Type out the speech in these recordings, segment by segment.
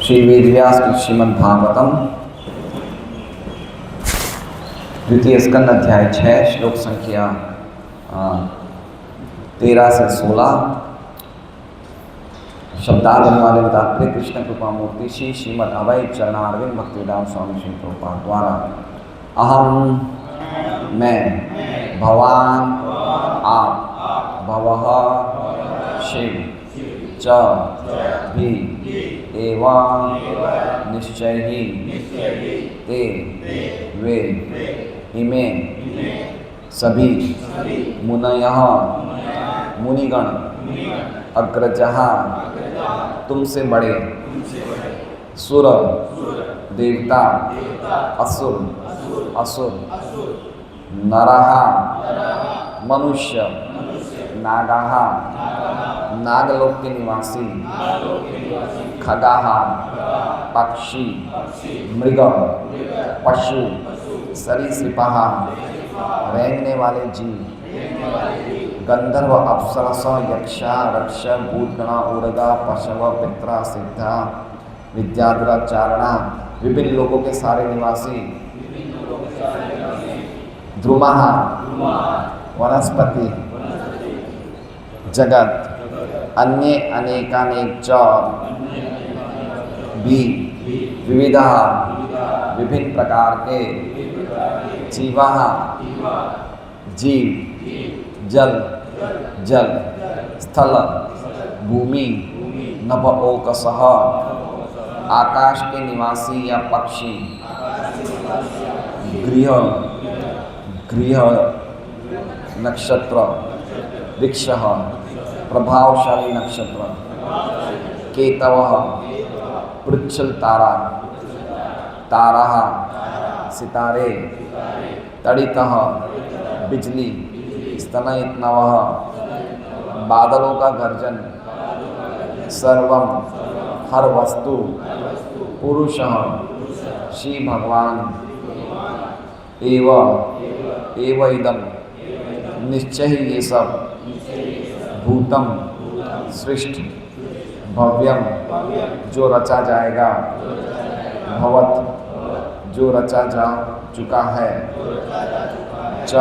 श्री वेदव्यास की श्रीमद् भागवतम द्वितीय स्कंद अध्याय 6 श्लोक संख्या 13 से 16। शब्दार्थ अनुवाद एवं तात्पर्य कृष्ण कृपा मूर्ति श्री श्रीमद् अभय चरणारविंद भक्तिवेदांत स्वामी श्री प्रभुपाद द्वारा। अहम मैं, भवान आप, भवः शिव च भी एवं निश्चय ही ते वे इमे सभी मुनयः मुनिगण अग्रजः तुमसे बड़े सुर देवता असुर नरः मनुष्य नागाः नागलोक के निवासी खगाः पक्षी मृग पशु सरीसृपाः रेंगने वाले जीव गंधर्व अप्सरस यक्षा रक्ष भूतगणा उर्गा पशव पित्रा सिद्धा विद्याधरा चारणा विभिन्न लोगों के सारे निवासी ध्रुमः वनस्पति जगत अन्य अनेकानेक च भी विविधा विभिन्न प्रकार के जीवाः जीव जल स्थल भूमि नभोकसः आकाश के निवासी या पक्षी गृह नक्षत्र वृक्षः प्रभावशाली नक्षत्र केतवः पृच्छल ताराः सितारे तड़ितः बिजली स्तनयितनवः बादलों का गर्जन सर्वम हर वस्तु पुरुषः श्री भगवान एव इदम निश्चय ही ये सब भूतम सृष्ट भव्यम जो रचा जाएगा भवत जो रचा जा चुका है च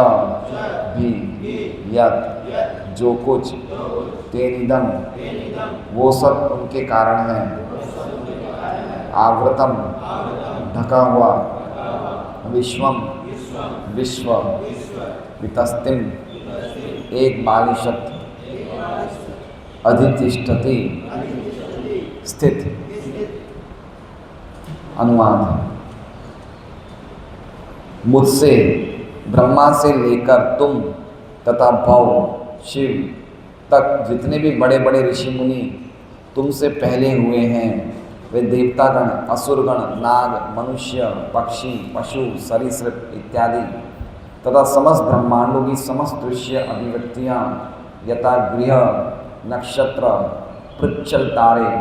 भी यत जो कुछ तेनिदम वो सब उनके कारण है आवृतम ढका हुआ विश्वम विश्व वितस्तिम एक बालिशत अधितिष्ठति स्थित। अनुवाद। मुझसे ब्रह्मा से लेकर तुम तथा भव शिव तक जितने भी बड़े बड़े ऋषि मुनि तुमसे पहले हुए हैं वे देवतागण असुरगण नाग मनुष्य पक्षी पशु सरीसृप इत्यादि तथा समस्त ब्रह्मांडों की समस्त दृश्य अभिव्यक्तियाँ यथा गृह नक्षत्र पृच्छल तारे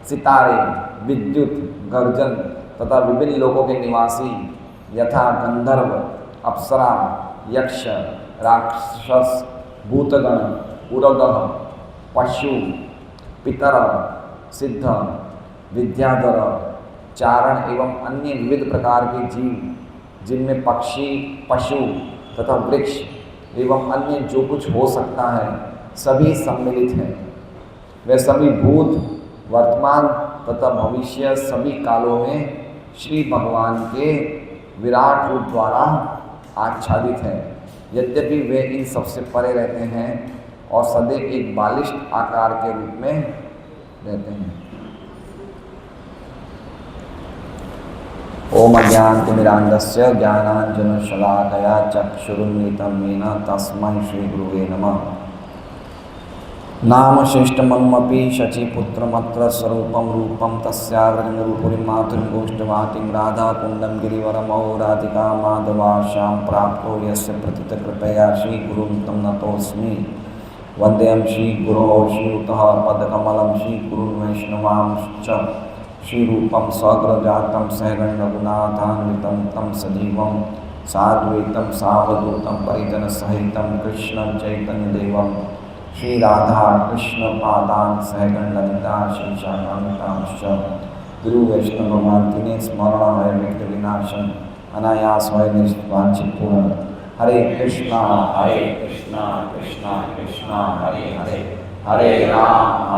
सितारे विद्युत गर्जन तथा विभिन्न लोकों के निवासी यथा गंधर्व अप्सरा यक्ष राक्षस भूतगण उरगः पशु पितर सिद्ध विद्याधर चारण एवं अन्य विविध प्रकार के जीव जिनमें पक्षी पशु तथा वृक्ष एवं अन्य जो कुछ हो सकता है सभी सम्मिलित हैं। वे सभी भूत वर्तमान तथा भविष्य सभी कालों में श्री भगवान के विराट रूप द्वारा आच्छादित हैं। यद्यपि वे इन सबसे परे रहते हैं और सदैव एक बालिष्ठ आकार के रूप में रहते हैं। ओम अज्ञानतिमिरान्धस्य ज्ञानाञ्जनशलाकया चक्षुरुन्मिलितं येन तस्मै श्रीगुरुवे नमः। नाम श्रेष्ठमनुमपि शचीपुत्रमत्र स्वरूपं रूपं तस्याग्रजरूपुरीं मातुरीं गोष्ठवाटीं राधाकुण्डं गिरिवरमौ राधिका माधवाश्यां प्राप्तो यस्य प्रतितकृपया श्रीगुरुं तं नतोऽस्मि। वन्देऽहं श्रीगुरोः श्रीयुतः पदकमलं श्रीगुरुं वैष्णवांश्च श्रीरूपं स्वग्रजातं सहगणरघुनाथान्वितं तं सजीवं साद्वैतं सावधूतं परिजनसहितं कृष्णं चैतन्यदेवं श्री राधा कृष्ण पादान सहगण ललिता श्री शाखांतांश्च गुरु वैष्णव भगवान तिने स्मरण है विघ्न विनाशन अनायास है निष्पांचित पूर्ण। हरे कृष्णा कृष्णा कृष्णा हरे हरे, हरे राम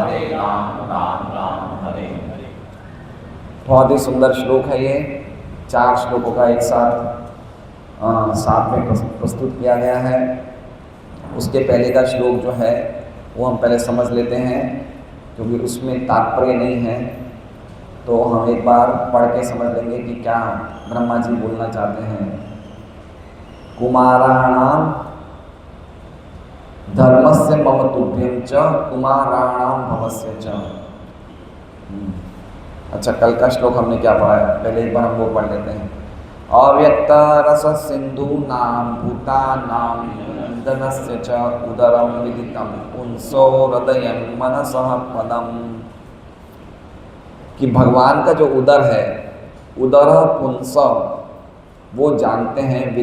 राम राम हरे हरे। बहुत ही सुंदर श्लोक है ये। 4 श्लोकों का एक साथ में प्रस्तुत किया गया है। उसके पहले का श्लोक जो है वो हम पहले समझ लेते हैं, क्योंकि उसमें तात्पर्य नहीं है। तो हम एक बार पढ़ के समझ लेंगे कि क्या ब्रह्मा जी बोलना चाहते हैं। कुमाराणाम धर्मस्य मम तुभ्यं च कुमाराणाम भवस्य च। अच्छा, कल का श्लोक हमने क्या पढ़ा है, पहले एक बार हम वो पढ़ लेते हैं। अव्यक्त रस सिंधु नाम भूतानाम धनस्य च उदरम विदितम पुंसो हृदयं मनसः पदम। कि भगवान का जो उदर है, उदर पुंस, वो जानते हैं,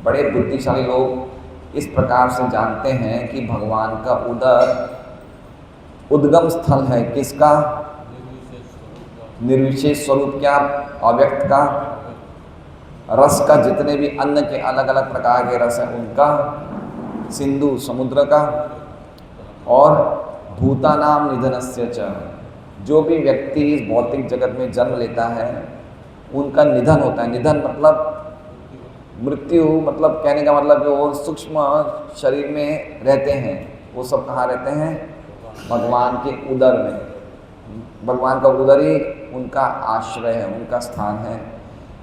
बड़े बुद्धिशाली लोग इस प्रकार से जानते हैं कि भगवान का उदर उद्गम स्थल है किसका? निर्विशेष स्वरूप क्या? अव्यक्त का। रस का, जितने भी अन्न के अलग अलग प्रकार के रस हैं उनका। सिंधु, समुद्र का। और भूतानाम निधनस्य च, जो भी व्यक्ति इस भौतिक जगत में जन्म लेता है उनका निधन होता है। निधन मतलब मृत्यु, मतलब कहने का मतलब कि वो सूक्ष्म शरीर में रहते हैं, वो सब कहाँ रहते हैं? भगवान के उदर में। भगवान का उदर ही उनका आश्रय है, उनका स्थान है।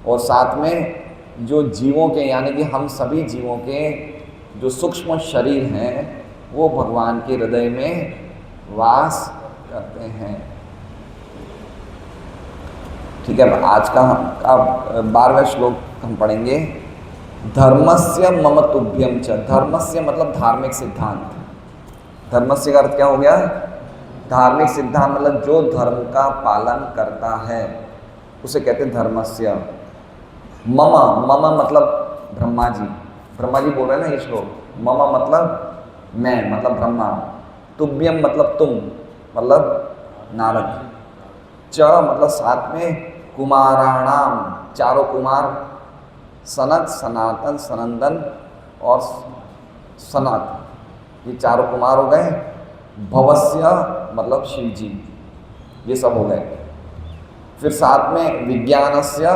और साथ में जो जीवों के, यानी कि हम सभी जीवों के जो सूक्ष्म शरीर हैं वो भगवान के हृदय में वास करते हैं। ठीक है, आज का 12वां श्लोक हम पढ़ेंगे। धर्मस्य मम तुभ्यं च। धर्मस्य मतलब धार्मिक सिद्धांत। धर्मस्य का अर्थ क्या हो गया? धार्मिक सिद्धांत, मतलब जो धर्म का पालन करता है उसे कहते हैं धर्मस्य। मम, मम मतलब ब्रह्मा जी। ब्रह्मा जी बोल रहे हैं ना ये श्लोक। मम मतलब मैं, मतलब ब्रह्मा। तुभ्यम मतलब तुम, मतलब नारद। च मतलब साथ में कुमाराणाम, चारों कुमार, सनत, सनातन, सनंदन और सनत, ये चारों कुमार हो गए। भवस्य मतलब शिव जी, ये सब हो गए। फिर साथ में विज्ञानस्य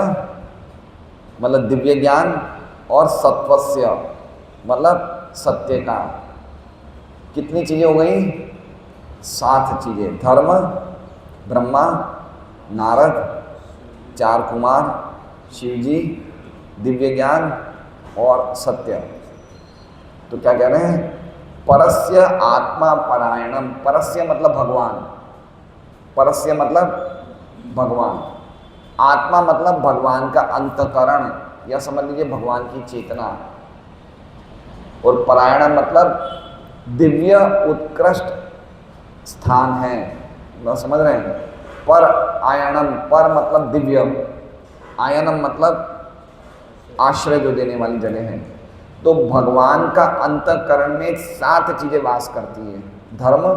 मतलब दिव्य ज्ञान, और सत्वस्य मतलब सत्य का। कितनी चीज़ें हो गई? 7 चीज़ें। धर्म, ब्रह्मा, नारद, 4 कुमार, शिवजी, दिव्य ज्ञान और सत्य। तो क्या कह रहे हैं? परस्य आत्मा परायणम। परस्य मतलब भगवान, परस्य मतलब भगवान। आत्मा मतलब भगवान का अंतकरण, या समझ लीजिए भगवान की चेतना। और परायण मतलब दिव्य उत्कृष्ट स्थान है, मतलब समझ रहे हैं? पर आयनम, पर मतलब दिव्य, आयनम मतलब आश्रय जो देने वाली जगह है। तो भगवान का अंतकरण में 7 चीजें वास करती है। धर्म,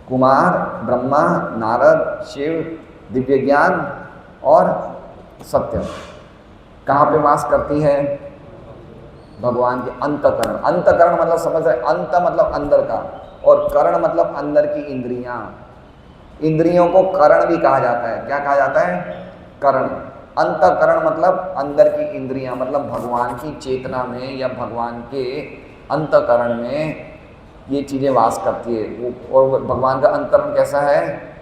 कुमार, ब्रह्मा, नारद, शिव, दिव्य ज्ञान और सत्य। कहाँ पे वास करती है? भगवान के अंतकरण। अंतकरण मतलब समझ रहे? अंत मतलब अंदर का, और करण मतलब अंदर की इंद्रियां। इंद्रियों को करण भी कहा जाता है। क्या कहा जाता है? करण। अंतकरण मतलब अंदर की इंद्रियां, मतलब भगवान की चेतना में या भगवान के अंतकरण में ये चीज़ें वास करती है। वो, और भगवान का अंतकरण कैसा है?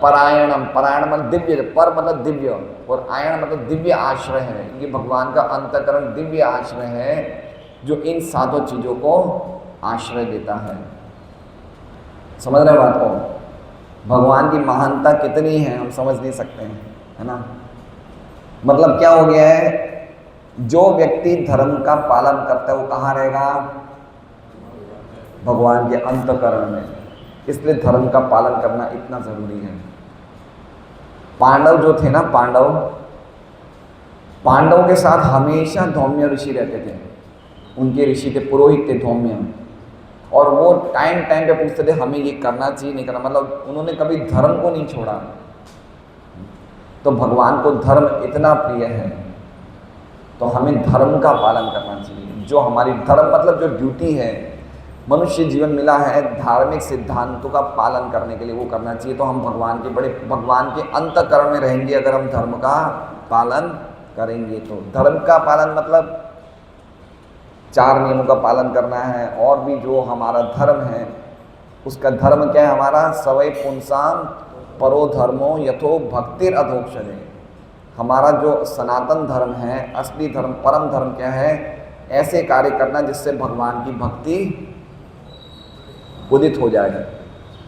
परायणम, परायण मतलब दिव्य, पर मतलब दिव्य, और आयन मतलब दिव्य आश्रय है। ये भगवान का अंतकरण दिव्य आश्रय है, जो इन 7 चीज़ों को आश्रय देता है। समझ रहे बात को? भगवान की महानता कितनी है हम समझ नहीं सकते हैं, है ना? मतलब क्या हो गया है? जो व्यक्ति धर्म का पालन करता है वो कहाँ रहेगा? भगवान के अंतकरण में। इसलिए धर्म का पालन करना इतना जरूरी है। पांडव जो थे ना, पांडव के साथ हमेशा धौम्य ऋषि रहते थे। उनके ऋषि थे, पुरोहित थे धौम्य। और वो टाइम टाइम पे पूछते थे हमें ये करना चाहिए नहीं करना, मतलब उन्होंने कभी धर्म को नहीं छोड़ा। तो भगवान को धर्म इतना प्रिय है तो हमें धर्म का पालन करना चाहिए। जो हमारी धर्म मतलब जो ड्यूटी है, मनुष्य जीवन मिला है धार्मिक सिद्धांतों का पालन करने के लिए, वो करना चाहिए। तो हम भगवान के अंतःकरण में रहेंगे अगर हम धर्म का पालन करेंगे। तो धर्म का पालन मतलब 4 नियमों का पालन करना है। और भी जो हमारा धर्म है उसका धर्म क्या है हमारा, सवै पुंसाम परो धर्मो यथो भक्तिर अधोक्षरे। हमारा जो सनातन धर्म है, असली धर्म, परम धर्म क्या है, ऐसे कार्य करना जिससे भगवान की भक्ति उदित हो जाए,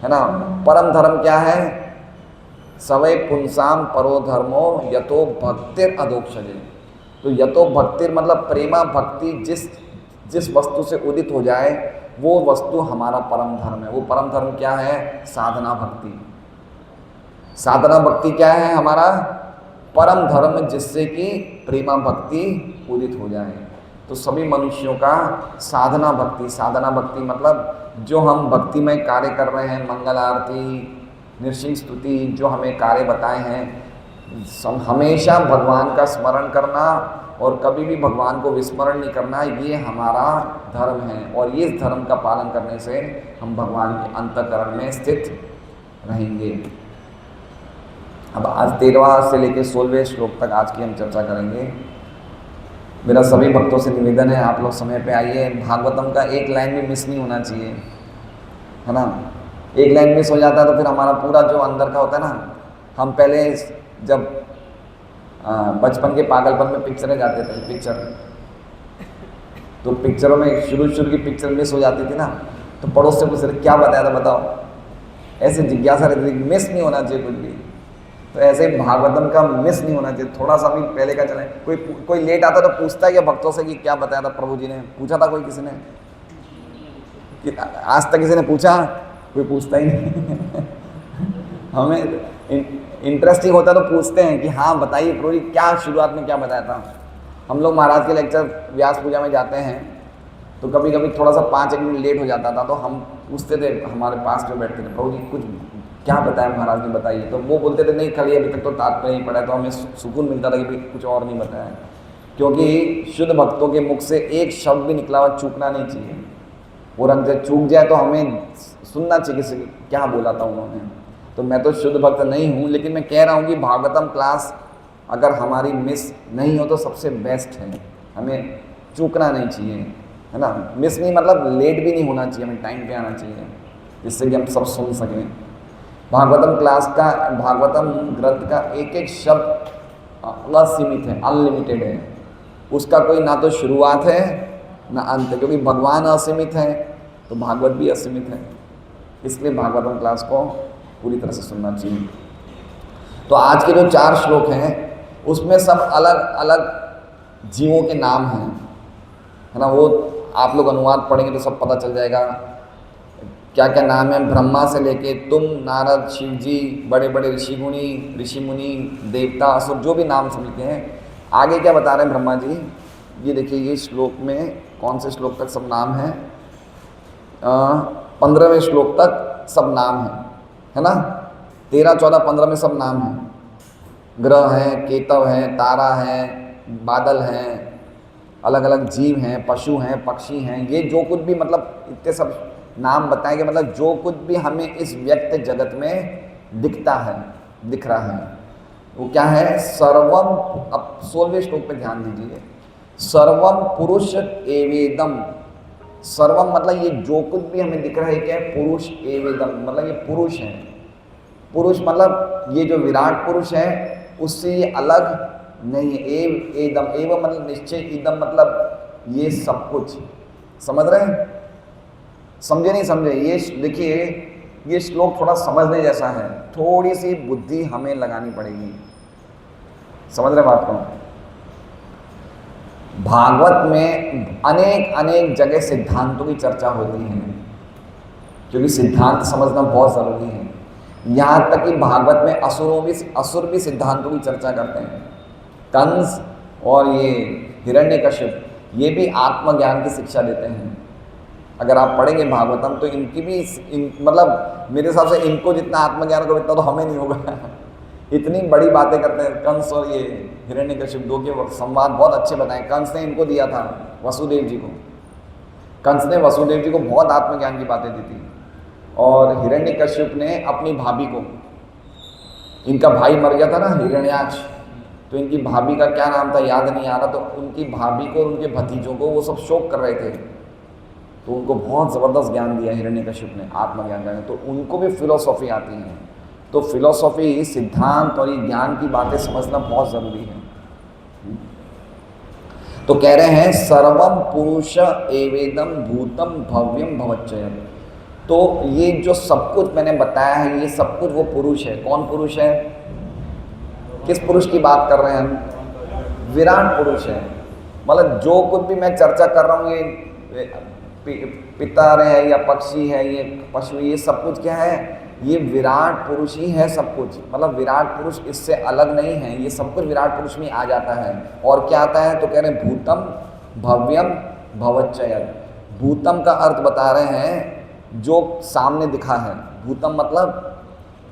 है ना। परम धर्म क्या है, सवै पुंसाम परो धर्मो यतो भक्तिर अधोक्षरे। तो यतो भक्तिर मतलब प्रेमा भक्ति, जिस वस्तु से उदित हो जाए वो वस्तु हमारा परम धर्म है। वो परम धर्म क्या है, साधना भक्ति। साधना भक्ति क्या है, हमारा परम धर्म जिससे कि प्रेमा भक्ति उदित हो जाए। तो सभी मनुष्यों का साधना भक्ति मतलब जो हम भक्तिमय कार्य कर रहे हैं, मंगल आरती, नृसिंह स्तुति, जो हमें कार्य बताए हैं, हमेशा भगवान का स्मरण करना और कभी भी भगवान को विस्मरण नहीं करना, ये हमारा धर्म है। और ये धर्म का पालन करने से हम भगवान के अंतःकरण में स्थित रहेंगे। अब आज 13वां से लेकर 16वें श्लोक तक आज की हम चर्चा करेंगे। मेरा सभी भक्तों से निवेदन है आप लोग समय पे आइए। भागवतम का एक लाइन भी मिस नहीं होना चाहिए, है ना। एक लाइन मिस हो जाता है तो फिर हमारा पूरा जो अंदर का होता है ना, हम पहले जब बचपन के पागलपन में पिक्चरें जाते थे, तो पिक्चरों में शुरू की पिक्चर मिस हो जाती थी ना, तो पड़ोस से पूछ रहे क्या बताया था बताओ, ऐसे जिज्ञासा रहती थी, मिस नहीं होना चाहिए कुछ भी। तो ऐसे ही भागवतम का मिस नहीं होना चाहिए। थोड़ा सा भी पहले का चले, कोई लेट आता तो पूछता है क्या भक्तों से कि क्या बताया था प्रभु जी ने, पूछा था कोई किसी ने कि आज तक किसी ने पूछा, कोई पूछता ही नहीं। हमें इंटरेस्टिंग होता तो पूछते हैं कि हाँ बताइए प्रभु जी क्या शुरुआत में क्या बताया था। हम लोग महाराज के लेक्चर व्यास पूजा में जाते हैं तो कभी कभी थोड़ा सा 5-1 मिनट लेट हो जाता था, तो हम पूछते थे हमारे पास जो बैठते थे, प्रभु जी कुछ क्या बताया महाराज ने बताइए। तो वो बोलते थे नहीं खाली अभी तक तो तात्पर्य नहीं पड़ा है। तो हमें सुकून मिलता था कि भाई कुछ और नहीं बताया, क्योंकि शुद्ध भक्तों के मुख से एक शब्द भी निकला हुआ चूकना नहीं चाहिए। वो रंग से चूक जाए तो हमें सुनना चाहिए किसी क्या बोला था उन्होंने। तो मैं तो शुद्ध भक्त नहीं हूँ, लेकिन मैं कह रहा हूँ कि भागवतम क्लास अगर हमारी मिस नहीं हो तो सबसे बेस्ट है। हमें चूकना नहीं चाहिए, है ना। मिस नहीं मतलब लेट भी नहीं होना चाहिए, हमें टाइम पे आना चाहिए जिससे कि हम सब सुन सकें। भागवतम क्लास का, भागवतम ग्रंथ का एक एक शब्द असीमित है, अनलिमिटेड है। उसका कोई ना तो शुरुआत है ना अंत है, क्योंकि भगवान असीमित है तो भागवत भी असीमित है। इसलिए भागवतम क्लास को पूरी तरह से सुनना चाहिए। तो आज के जो 4 श्लोक हैं उसमें सब अलग अलग जीवों के नाम हैं, है ना। वो आप लोग अनुवाद पढ़ेंगे तो सब पता चल जाएगा क्या क्या नाम है। ब्रह्मा से लेके तुम, नारद, शिव जी, बड़े बड़े ऋषि मुनि, देवता, असुर, जो भी नाम सब लिखे हैं। आगे क्या बता रहे हैं ब्रह्मा जी, ये देखिए ये श्लोक में कौन से श्लोक तक सब नाम है, 15वें श्लोक तक सब नाम है ना। 13, 14, 15 में सब नाम हैं। ग्रह हैं, केतव हैं, तारा हैं, बादल हैं, अलग अलग जीव हैं, पशु हैं, पक्षी हैं। ये जो कुछ भी मतलब इतने सब नाम बताएंगे, मतलब जो कुछ भी हमें इस व्यक्त जगत में दिखता है, दिख रहा है, वो क्या है, सर्वम। अब 16वें श्लोक पे ध्यान दीजिए, सर्वम पुरुष एवेदम। सर्वम मतलब ये जो कुछ भी हमें दिख रहा है क्या है, पुरुष एवेदम मतलब ये पुरुष है। पुरुष मतलब ये जो विराट पुरुष है उससे ये अलग नहीं है। एव एदम, एव मतलब निश्चय, इदम मतलब ये सब कुछ। समझ रहे हैं, समझे नहीं समझे। ये देखिए ये श्लोक थोड़ा समझने जैसा है, थोड़ी सी बुद्धि हमें लगानी पड़ेगी। समझ रहे बात को। भागवत में अनेक अनेक जगह सिद्धांतों की चर्चा होती है, क्योंकि सिद्धांत समझना बहुत ज़रूरी है। यहाँ तक कि भागवत में असुर भी सिद्धांतों की चर्चा करते हैं। कंस और ये हिरण्यकश्यप ये भी आत्मज्ञान की शिक्षा देते हैं। अगर आप पढ़ेंगे भागवतम तो इनकी भी मतलब मेरे हिसाब से इनको जितना आत्मज्ञान को इतना तो हमें नहीं होगा। इतनी बड़ी बातें करते हैं। कंस और ये हिरण्यकशिप दो के संवाद बहुत अच्छे बताए। कंस ने इनको दिया था वसुदेव जी को। कंस ने वसुदेव जी को बहुत आत्मज्ञान की बातें दी थी। और हिरण्यकशिप ने अपनी भाभी को, इनका भाई मर गया था ना हिरण्याक्ष, तो इनकी भाभी का क्या नाम था याद नहीं आ रहा, तो उनकी भाभी को और उनके भतीजों को वो सब शोक कर रहे थे, तो उनको बहुत ज़बरदस्त ज्ञान दिया हिरण्यकशिप ने, आत्मज्ञान का। तो उनको भी फिलोसॉफी आती है। तो फिलोसॉफी, सिद्धांत और ये ज्ञान की बातें समझना बहुत ज़रूरी है। तो कह रहे हैं सर्वम पुरुष एवेदम भूतम भव्यम भवच्चयम्। तो ये जो सब कुछ मैंने बताया है, ये सब कुछ वो पुरुष है। कौन पुरुष है? किस पुरुष की बात कर रहे हैं हम? विराट पुरुष है। मतलब जो कुछ भी मैं चर्चा कर रहा हूँ, ये पितर है या पक्षी है, ये पशु, ये सब कुछ क्या है? ये विराट पुरुष ही है सब कुछ। मतलब विराट पुरुष इससे अलग नहीं है, ये सब कुछ विराट पुरुष में आ जाता है। और क्या आता है? तो कह रहे हैं भूतम भव्यम भवच्चयम्। भूतम का अर्थ बता रहे हैं जो सामने दिखा है। भूतम मतलब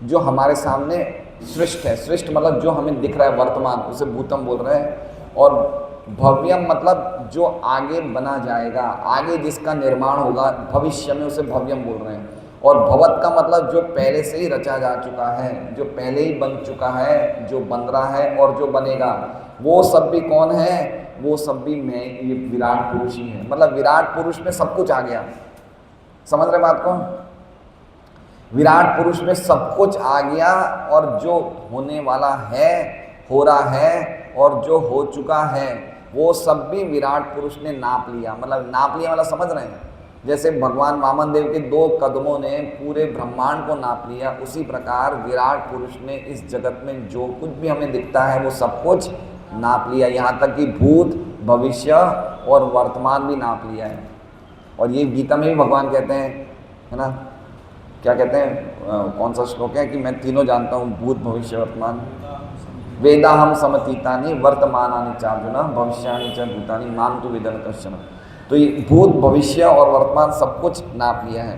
जो हमारे सामने सृष्ट है। सृष्ट मतलब जो हमें दिख रहा है वर्तमान, उसे भूतम बोल रहे हैं। और भव्यम मतलब जो आगे बना जाएगा, आगे जिसका निर्माण होगा भविष्य में, उसे भव्यम बोल रहे हैं। और भवत का मतलब जो पहले से ही रचा जा चुका है, जो पहले ही बन चुका है, जो बन रहा है और जो बनेगा, वो सब भी कौन है? वो सब भी मैं, ये विराट पुरुष ही है। मतलब विराट पुरुष में सब कुछ आ गया। समझ रहे बात को? विराट पुरुष में सब कुछ आ गया, और जो होने वाला है, हो रहा है, और जो हो चुका है, वो सब भी विराट पुरुष ने नाप लिया। मतलब नाप लिया मतलब समझ रहे हैं? जैसे भगवान वामन देव के 2 कदमों ने पूरे ब्रह्मांड को नाप लिया, उसी प्रकार विराट पुरुष ने इस जगत में जो कुछ भी हमें दिखता है वो सब कुछ नाप लिया। यहाँ तक कि भूत, भविष्य और वर्तमान भी नाप लिया है। और ये गीता में भी भगवान कहते हैं, है ना, क्या कहते हैं, कौन सा श्लोक है कि मैं तीनों जानता हूँ, भूत भविष्य वर्तमान। वेदाहम समतीतानि वर्तमानानि चार्जुन भविष्यानि च भूतानि माम तु वेदन कश्चन। तो ये भूत, भविष्य और वर्तमान सब कुछ नाप लिया है।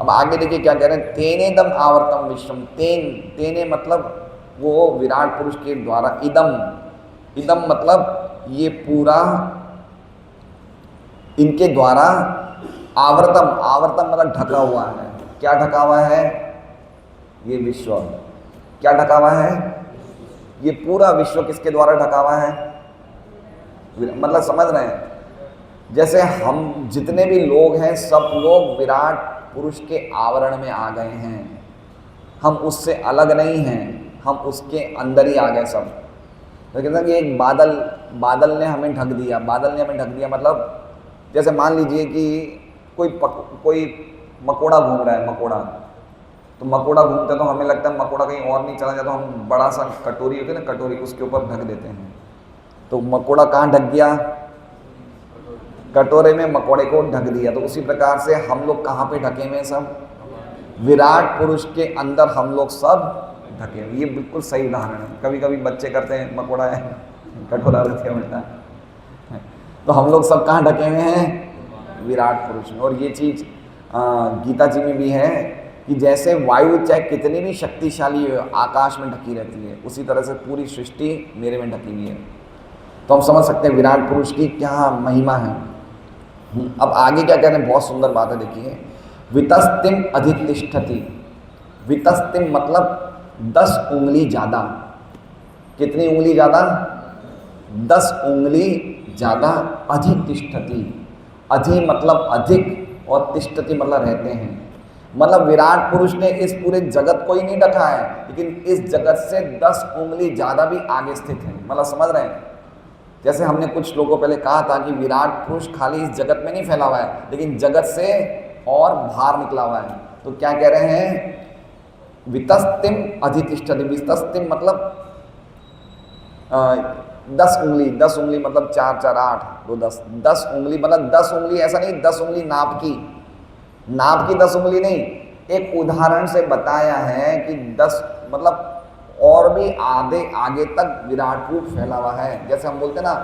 अब आगे देखिए क्या कह रहे हैं, तेनेदम आवर्तम विश्वम। तेने मतलब वो विराट पुरुष के द्वारा, इदम मतलब ये पूरा इनके द्वारा, आवर्तम मतलब ढका हुआ है। क्या ढका हुआ है? ये विश्व। क्या ढका हुआ है? ये पूरा विश्व किसके द्वारा ढका हुआ है? मतलब समझ रहे हैं? जैसे हम जितने भी लोग हैं, सब लोग विराट पुरुष के आवरण में आ गए हैं। हम उससे अलग नहीं हैं, हम उसके अंदर ही आ गए सब। तो कहते हैं कि एक बादल ने हमें ढक दिया। बादल ने हमें ढक दिया मतलब जैसे मान लीजिए कि कोई मकोड़ा घूम रहा है, मकोड़ा। तो मकोड़ा घूमता तो हमें लगता है मकोड़ा कहीं और नहीं चला जाता, तो हम बड़ा सा कटोरी होती है ना, कटोरी, उसके ऊपर ढक देते हैं। तो मकोड़ा कहाँ ढक गया? कटोरे में मकोड़े को ढक दिया। तो उसी प्रकार से हम लोग कहाँ पे ढके हुए हैं? सब विराट पुरुष के अंदर हम लोग सब ढके हुए। ये बिल्कुल सही उदाहरण है। कभी कभी बच्चे करते हैं, मकोड़ा है, कटोरा रख दिया उल्टा। तो हम लोग सब कहाँ ढके हुए हैं? विराट पुरुष में। और ये चीज़ गीता जी में भी है कि जैसे वायु चाहे कितनी भी शक्तिशाली हो, आकाश में ढकी रहती है, उसी तरह से पूरी सृष्टि मेरे में ढकी हुई है। तो हम समझ सकते हैं विराट पुरुष की क्या महिमा है। अब आगे क्या कह रहे हैं, बहुत सुंदर बात है, देखिए। वितस्तिम अधितिष्ठति। वितस्तिम मतलब 10 उंगली ज़्यादा। कितनी उंगली ज़्यादा? 10 उंगली ज़्यादा। अधितिष्ठति, अधि मतलब अधिक, और तिष्ठति मतलब रहते हैं। मतलब विराट पुरुष ने इस पूरे जगत को ही नहीं ढका है, लेकिन इस जगत से 10 उंगली ज़्यादा भी आगे स्थित है। मतलब समझ रहे हैं? जैसे हमने कुछ श्लोकों पहले कहा था कि विराट पुरुष खाली इस जगत में नहीं फैला हुआ है, लेकिन जगत से और बाहर निकला हुआ है। तो क्या कह रहे हैं? वितस्तिम अधितिष्ठति। वितस्तिम मतलब 10 उंगली। 10 उंगली मतलब 4 4 8 2 10। 10 उंगली मतलब 10 उंगली ऐसा नहीं 10 उंगली नाप की 10 उंगली नहीं। एक उदाहरण से बताया है कि 10 मतलब और भी आगे तक विराट रूप फैला हुआ है। जैसे हम बोलते हैं ना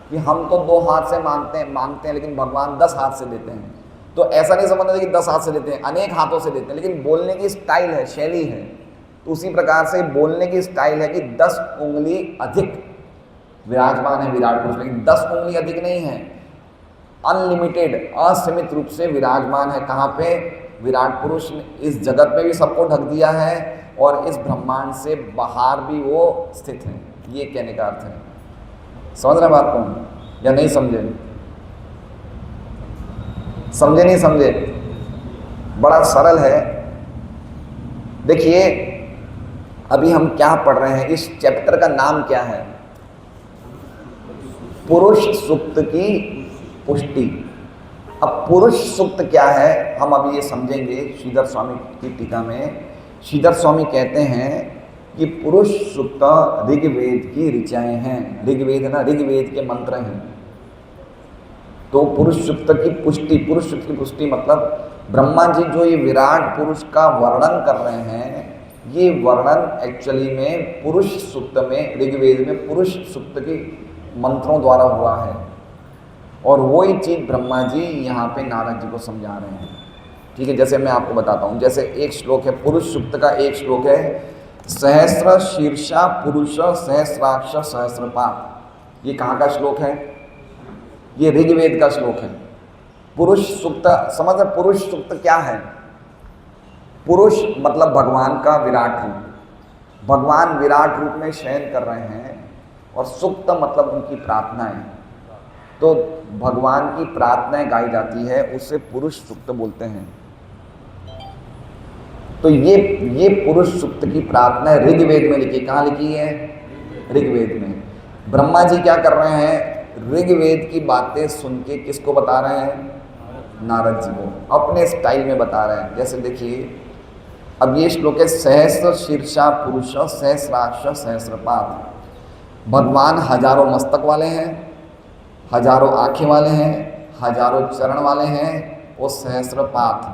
कि हम तो 2 हाथ से मांगते हैं, लेकिन भगवान 10 हाथ से देते हैं। तो ऐसा नहीं समझना कि 10 हाथ से लेते हैं, अनेक हाथों से लेते हैं, लेकिन बोलने की स्टाइल है, शैली है। तो उसी प्रकार से बोलने की स्टाइल है कि 10 उंगली अधिक विराजमान है विराट पुरुष, लेकिन 10 उंगली अधिक नहीं है, अनलिमिटेड, असीमित रूप से विराजमान है। कहाँ पे? विराट पुरुष ने इस जगत में भी सबको ढक दिया है और इस ब्रह्मांड से बाहर भी वो स्थित है। ये कहने का अर्थ है। समझ रहे बात को या नहीं समझे? समझे नहीं समझे? बड़ा सरल है। देखिए अभी हम क्या पढ़ रहे हैं, इस चैप्टर का नाम क्या है? पुरुष सूक्त की पुष्टि। अब पुरुष सूक्त क्या है हम अभी ये समझेंगे। श्रीधर स्वामी की टीका में श्रीधर स्वामी कहते हैं कि पुरुष सूक्त ऋग्वेद की ऋचाएं हैं। ऋग्वेद है ना, ऋग्वेद के मंत्र हैं। तो पुरुष सूक्त की पुष्टि, पुरुष सूक्त की पुष्टि मतलब ब्रह्मा जी जो ये विराट पुरुष का वर्णन कर रहे हैं, ये वर्णन एक्चुअली में पुरुष सूक्त में, ऋग्वेद में पुरुष सूक्त के मंत्रों द्वारा हुआ है। और वही चीज़ ब्रह्मा जी यहाँ पे नारद जी को समझा रहे हैं। ठीक है, जैसे मैं आपको बताता हूँ। जैसे एक श्लोक है पुरुष सूक्त का, एक श्लोक है सहस्र शीर्षा पुरुष सहस्राक्ष सहस्रपात। ये कहाँ का श्लोक है? ये ऋग्वेद का श्लोक है। पुरुष सूक्त समझ, पुरुष सूक्त क्या है? पुरुष मतलब भगवान का विराट रूप, भगवान विराट रूप में शयन कर रहे हैं। और सूक्त मतलब उनकी प्रार्थनाएं। तो भगवान की प्रार्थनाएं गाई जाती है, उससे पुरुष सूक्त बोलते हैं। तो ये पुरुष सूक्त की प्रार्थना ऋग्वेद में लिखी। कहाँ लिखी है? ऋग्वेद में। ब्रह्मा जी क्या कर रहे हैं? ऋग्वेद की बातें सुन के किसको बता रहे हैं? नारद जी को अपने स्टाइल में बता रहे हैं। जैसे देखिए अब ये श्लोक है सहस्र शीर्षा पुरुष सहस्राक्ष सहस्रपात। भगवान हजारों मस्तक वाले हैं, हजारों आँखें वाले हैं, हजारों चरण वाले हैं। और सहस्रपात,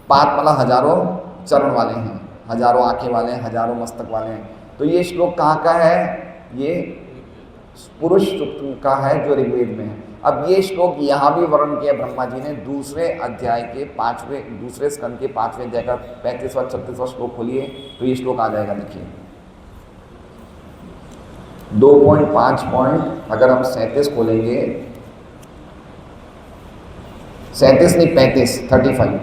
पात मतलब हजारों चरण वाले हैं, हजारों आँखें वाले हैं, हजारों मस्तक वाले हैं। तो ये श्लोक कहाँ का है? ये पुरुष सूक्त का है जो ऋग्वेद में है। अब ये श्लोक यहाँ भी वर्णन किया ब्रह्मा जी ने दूसरे अध्याय के दूसरे स्कंद के 5वें अध्याय का 35वां 36वां श्लोक खोलिए तो ये श्लोक आ जाएगा। देखिए 2.5 पॉइंट, अगर हम 37 खोलेंगे, 37 नहीं 35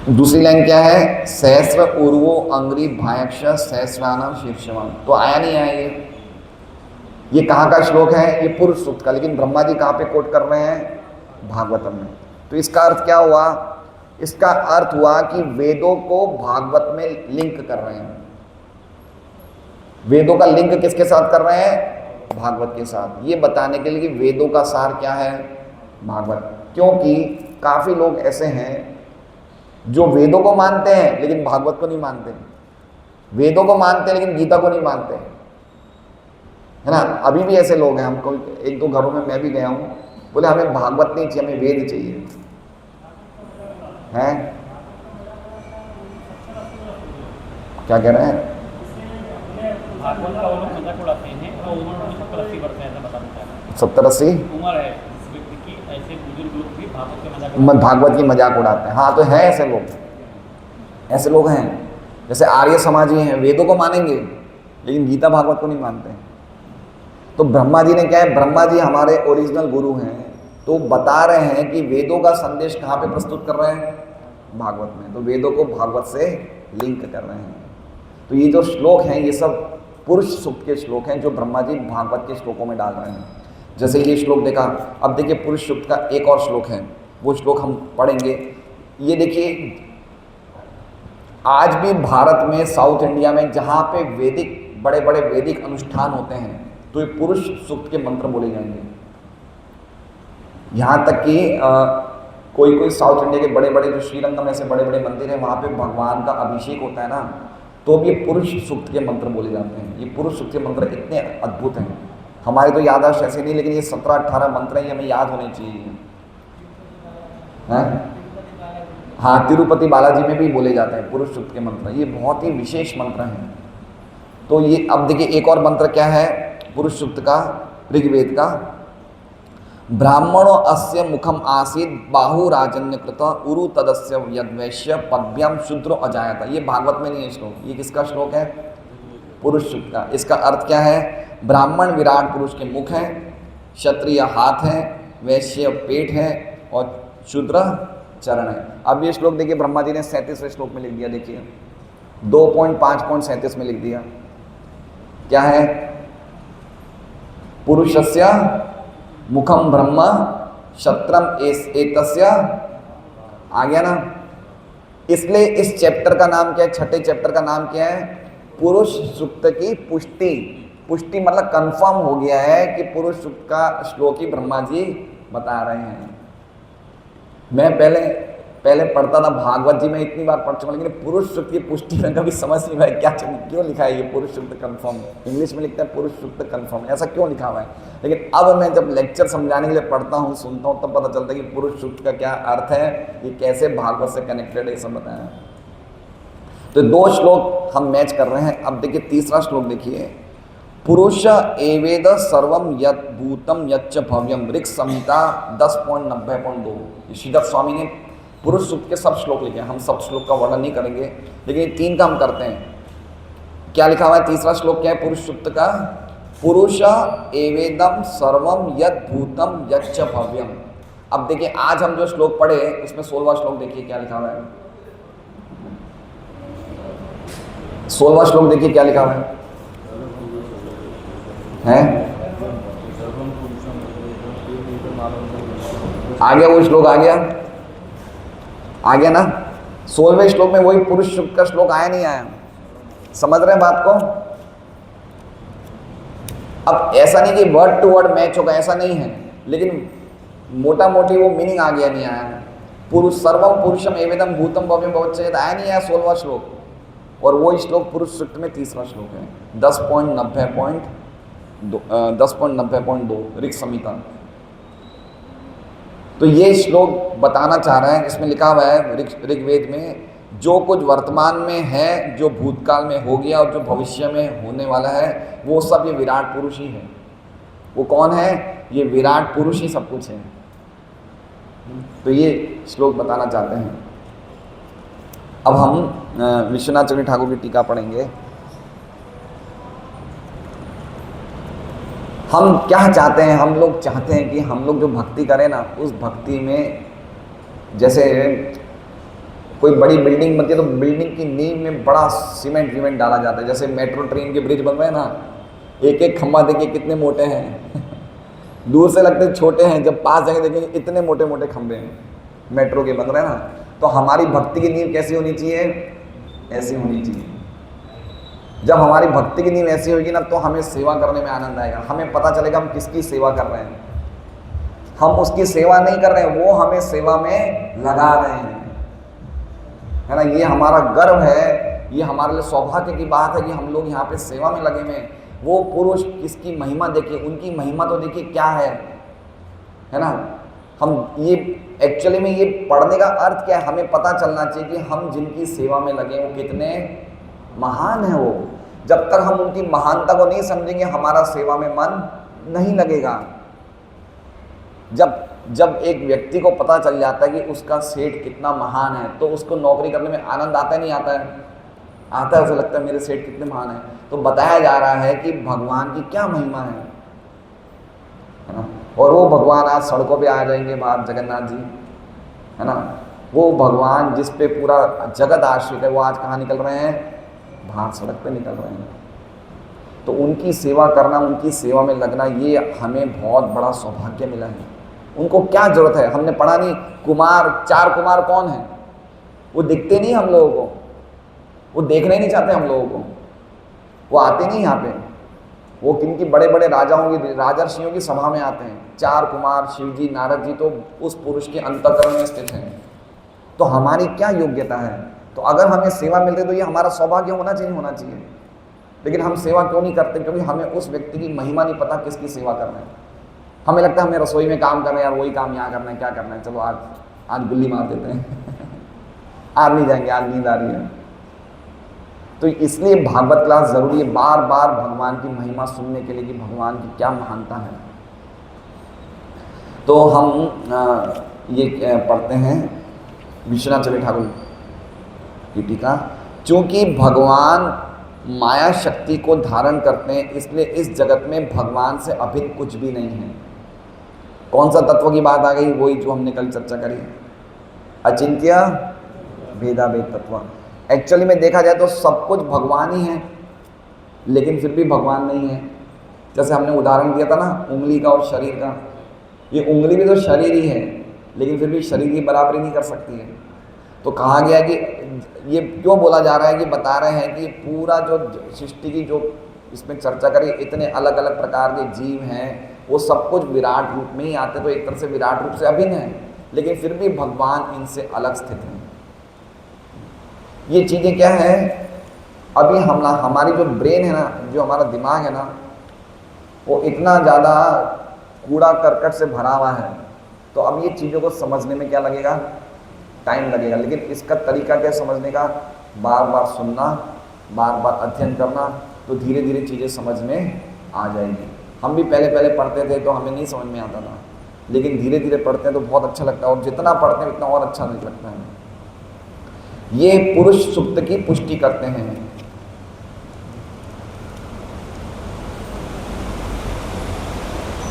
दूसरी लाइन क्या है? सहस्र उर्वो अंग्री भायक्ष सहस्रानम शीर्षवान। तो आया नहीं आया ये कहाँ का श्लोक है? ये पुरुष सूक्त का। लेकिन ब्रह्मा जी कहाँ पे कोट कर रहे हैं? भागवतम में। तो इसका अर्थ क्या हुआ? इसका अर्थ हुआ कि वेदों को भागवत में लिंक कर रहे हैं। वेदों का लिंक किसके साथ कर रहे हैं? भागवत के साथ। ये बताने के लिए कि वेदों का सार क्या है? भागवत। क्योंकि काफ़ी लोग ऐसे हैं जो वेदों को मानते हैं लेकिन भागवत को नहीं मानते, वेदों को मानते हैं लेकिन गीता को नहीं मानते, है ना। अभी भी ऐसे लोग हैं। हमको एक दो घरों में मैं भी गया हूँ, बोले हमें भागवत नहीं चाहिए, हमें वेद चाहिए, हैं? क्या कह रहे हैं? भागवत का वो लोग मजाक उड़ाते हैं और उम्र 70-80 वर्ष है, ऐसा बताना चाह रहे हैं। 70-80 उम्र है इस व्यक्ति की, ऐसे बुजुर्ग लोग भी भागवत की मजाक उड़ाते हैं। हाँ तो है ऐसे लोग, ऐसे लोग हैं। जैसे आर्य समाजी हैं, वेदों को मानेंगे लेकिन गीता भागवत को नहीं मानते हैं। तो ब्रह्मा जी ने क्या है? ब्रह्मा जी हमारे ओरिजिनल गुरु हैं, तो बता रहे हैं कि वेदों का संदेश कहाँ पे प्रस्तुत कर रहे हैं? भागवत में। तो वेदों को भागवत से लिंक कर रहे हैं। तो ये जो श्लोक हैं ये सब पुरुष सूक्त के श्लोक हैं जो ब्रह्मा जी भागवत के श्लोकों में डाल रहे हैं। जैसे ये श्लोक देखा, अब देखिए पुरुष सूक्त का एक और श्लोक है, वो श्लोक हम पढ़ेंगे। ये देखिए आज भी भारत में, साउथ इंडिया में जहाँ पे वैदिक बड़े बड़े वैदिक अनुष्ठान होते हैं तो ये पुरुष सूक्त के मंत्र बोले जाएंगे। यहाँ तक कि कोई साउथ इंडिया के बड़े बड़े जो श्रीरंगम ऐसे बड़े बड़े मंदिर हैं, वहाँ पे भगवान का अभिषेक होता है ना, तो भी ये पुरुष सूक्त के मंत्र बोले जाते हैं। ये पुरुष सूक्त के मंत्र इतने अद्भुत हैं, हमारे तो याददाश्त ऐसे नहीं, लेकिन ये 17-18 मंत्र ही हमें याद होने चाहिए, हैं? हाँ, तिरुपति बालाजी में भी बोले जाते हैं पुरुष सूक्त के मंत्र। ये बहुत ही विशेष मंत्र हैं। तो ये अब देखिए एक और मंत्र क्या है पुरुष सूक्त का, ऋग्वेद का, ब्राह्मणो अस्य मुखम आसीत बाहु राजन्यकृत उरु तदस्य यद्वैश्य पद्भ्याम शूद्रो अजायत। ये भागवत में नहीं है श्लोक, ये किसका श्लोक है? पुरुष सूक्त का। इसका अर्थ क्या है? ब्राह्मण विराट पुरुष के मुख हैं, क्षत्रिय हाथ हैं, वैश्य पेट है और शूद्र चरण है। अब ये श्लोक देखिए ब्रह्मा जी ने 37वें श्लोक में लिख दिया। देखिए 2.5.37 में लिख दिया। क्या है? पुरुषस्य मुखम ब्रह्म क्षत्रम एतस्य। आ गया ना? इसलिए इस चैप्टर का नाम क्या है? छठे चैप्टर का नाम क्या है? पुरुष सूक्त की पुष्टि। पुष्टि मतलब कंफर्म हो गया है कि पुरुष सूक्त का श्लोक ही ब्रह्मा जी बता रहे हैं। मैं पहले पढ़ता था भागवत जी में, इतनी बार पढ़ चुका, लेकिन पुरुष सूक्त की पुष्टि में कभी समझ नहीं आया क्या क्यों लिखा है ये पुरुष सूक्त कंफर्म। इंग्लिश में लिखता है पुरुष सूक्त कंफर्म, ऐसा क्यों लिखा हुआ है? लेकिन अब मैं जब लेक्चर समझाने के लिए पढ़ता हूँ, सुनता हूँ, तब पता चलता है कि पुरुष सूक्त का क्या अर्थ है, ये कैसे भागवत से कनेक्टेड है, ये सब बताया। तो 2 श्लोक हम मैच कर रहे हैं। अब देखिए तीसरा श्लोक देखिए, पुरुष एवेद सर्वम यत् भूतम यच्च भव्यम, ऋक् संहिता 10.90.2। श्रीधर स्वामी ने पुरुष सूक्त के सब श्लोक लिखे हैं। हम सब श्लोक का वर्णन नहीं करेंगे, लेकिन ये 3 का हम करते हैं। क्या लिखा हुआ है? तीसरा श्लोक क्या है पुरुष सूक्त का? पुरुष एवेदम सर्वम यत् भूतम यच्च भव्यम। अब देखिए आज हम जो श्लोक पढ़े उसमें 16वां श्लोक देखिए क्या लिखा हुआ है। 16वां श्लोक देखिए क्या लिखा हुआ है? आ गया वो श्लोक? आ गया ना? 16वें श्लोक में वही पुरुष सूक्त का श्लोक आया नहीं आया? समझ रहे हैं बात को? अब ऐसा नहीं कि वर्ड टू वर्ड मैच होगा, ऐसा नहीं है, लेकिन मोटा मोटी वो मीनिंग आ गया नहीं आया। पुरुष सर्वम पुरुषम एवेदम भूतम भव्यम भवच्चेत आया नहीं आया 16वां श्लोक, और वो श्लोक पुरुष सूक्त में तीसरा श्लोक है 10.90.2 ऋक् संहिता। तो ये श्लोक बताना चाह रहा है, इसमें लिखा हुआ है ऋग्वेद में, जो कुछ वर्तमान में है, जो भूतकाल में हो गया और जो भविष्य में होने वाला है, वो सब ये विराट पुरुष ही है। वो कौन है? ये विराट पुरुष ही सब कुछ है। तो ये श्लोक बताना चाहते हैं। अब हम विश्वनाथ चक्रवर्ती ठाकुर की टीका पढ़ेंगे। हम क्या चाहते हैं? हम लोग चाहते हैं कि हम लोग जो भक्ति करें ना, उस भक्ति में जैसे कोई बड़ी बिल्डिंग बनती है तो बिल्डिंग की नींव में बड़ा सीमेंट डाला जाता है। जैसे मेट्रो ट्रेन के ब्रिज बन रहे हैं ना, एक एक खंभा देखिए कितने मोटे हैं दूर से लगते छोटे हैं, जब पास जाएंगे देखेंगे इतने मोटे मोटे खंभे हैं मेट्रो के बन रहे हैं ना। तो हमारी भक्ति की नींव कैसी होनी चाहिए? ऐसी होनी चाहिए। जब हमारी भक्ति की नींव ऐसी होगी ना, तो हमें सेवा करने में आनंद आएगा। हमें पता चलेगा हम किसकी सेवा कर रहे हैं। हम उसकी सेवा नहीं कर रहे हैं, वो हमें सेवा में लगा रहे हैं, है ना। ये हमारा गर्व है, ये हमारे लिए सौभाग्य की बात है कि हम लोग यहाँ पे सेवा में लगे हुए। वो पुरुष किसकी महिमा देखिए, उनकी महिमा तो देखिए क्या है ना। हम ये एक्चुअली में ये पढ़ने का अर्थ क्या है? हमें पता चलना चाहिए कि हम जिनकी सेवा में लगे वो कितने महान है। वो जब तक हम उनकी महानता को नहीं समझेंगे, हमारा सेवा में मन नहीं लगेगा। जब एक व्यक्ति को पता चल जाता है कि उसका सेठ कितना महान है, तो उसको नौकरी करने में आनंद आता है नहीं आता है? आता है। उसे लगता है मेरे सेठ कितने महान है। तो बताया जा रहा है कि भगवान की क्या महिमा है ना। और वो भगवान आज सड़कों पे आ जाएंगे बाहर, जगन्नाथ जी, है ना। वो भगवान जिस पे पूरा जगत आश्रित है, वो आज कहाँ निकल रहे हैं? बाहर सड़क पे निकल रहे हैं। तो उनकी सेवा करना, उनकी सेवा में लगना, ये हमें बहुत बड़ा सौभाग्य मिला है। उनको क्या जरूरत है? हमने पढ़ा नहीं, कुमार, 4 कुमार कौन है? वो दिखते नहीं हम लोगों को, वो देखने नहीं चाहते हम लोगों को, वो आते नहीं यहाँ पे। वो किनकी बड़े बड़े राजाओं की, राजर्षियों की सभा में आते हैं। 4 कुमार, शिव जी, नारद जी तो उस पुरुष के अंतःकरण में स्थित हैं। तो हमारी क्या योग्यता है? तो अगर हमें सेवा मिल रही तो ये हमारा सौभाग्य होना चाहिए। लेकिन हम सेवा क्यों नहीं करते? क्योंकि हमें उस व्यक्ति की महिमा नहीं पता किसकी सेवा कर रहे हैं। हमें लगता है हमें रसोई में काम कर रहे हैं यार, वही काम यहाँ करना है, क्या करना है, चलो आज गुल्ली मार देते हैं आज नहीं जाएंगे, आज नींद आ रही है। तो इसलिए भागवत क्लास जरूरी है, बार बार भगवान की महिमा सुनने के लिए कि भगवान की क्या महानता है। तो हम ये पढ़ते हैं विश्वनाथ चले ठाकुर की टीका। चूँकि भगवान माया शक्ति को धारण करते हैं, इसलिए इस जगत में भगवान से अभिन्न कुछ भी नहीं है। कौन सा तत्व की बात आ गई? वही जो हमने कल चर्चा करी, अचिंत्य भेदाभेद तत्व। एक्चुअली में देखा जाए तो सब कुछ भगवान ही है, लेकिन फिर भी भगवान नहीं है। जैसे हमने उदाहरण दिया था ना उंगली का और शरीर का, ये उंगली भी तो शरीर ही है, लेकिन फिर भी शरीर की बराबरी नहीं कर सकती है। तो कहा गया कि ये क्यों बोला जा रहा है कि बता रहे हैं कि पूरा जो सृष्टि की जो इसमें चर्चा करी, इतने अलग अलग प्रकार के जीव हैं, वो सब कुछ विराट रूप में ही आते, तो एक तरह से विराट रूप से अभिन्न है, लेकिन फिर भी भगवान इनसे अलग स्थित हैं। ये चीज़ें क्या है, अभी हमारी जो ब्रेन है ना, जो हमारा दिमाग है ना, वो इतना ज़्यादा कूड़ा करकट से भरा हुआ है, तो अब ये चीज़ों को समझने में क्या लगेगा, टाइम लगेगा। लेकिन इसका तरीका क्या समझने का, बार बार सुनना, बार बार अध्ययन करना, तो धीरे धीरे चीज़ें समझ में आ जाएगी। हम भी पहले पहले पढ़ते थे तो हमें नहीं समझ में आता था, लेकिन धीरे धीरे पढ़ते हैं तो बहुत अच्छा लगता है, और जितना पढ़ते हैं उतना और अच्छा नहीं लगता है। ये पुरुष सुक्त की पुष्टि करते हैं।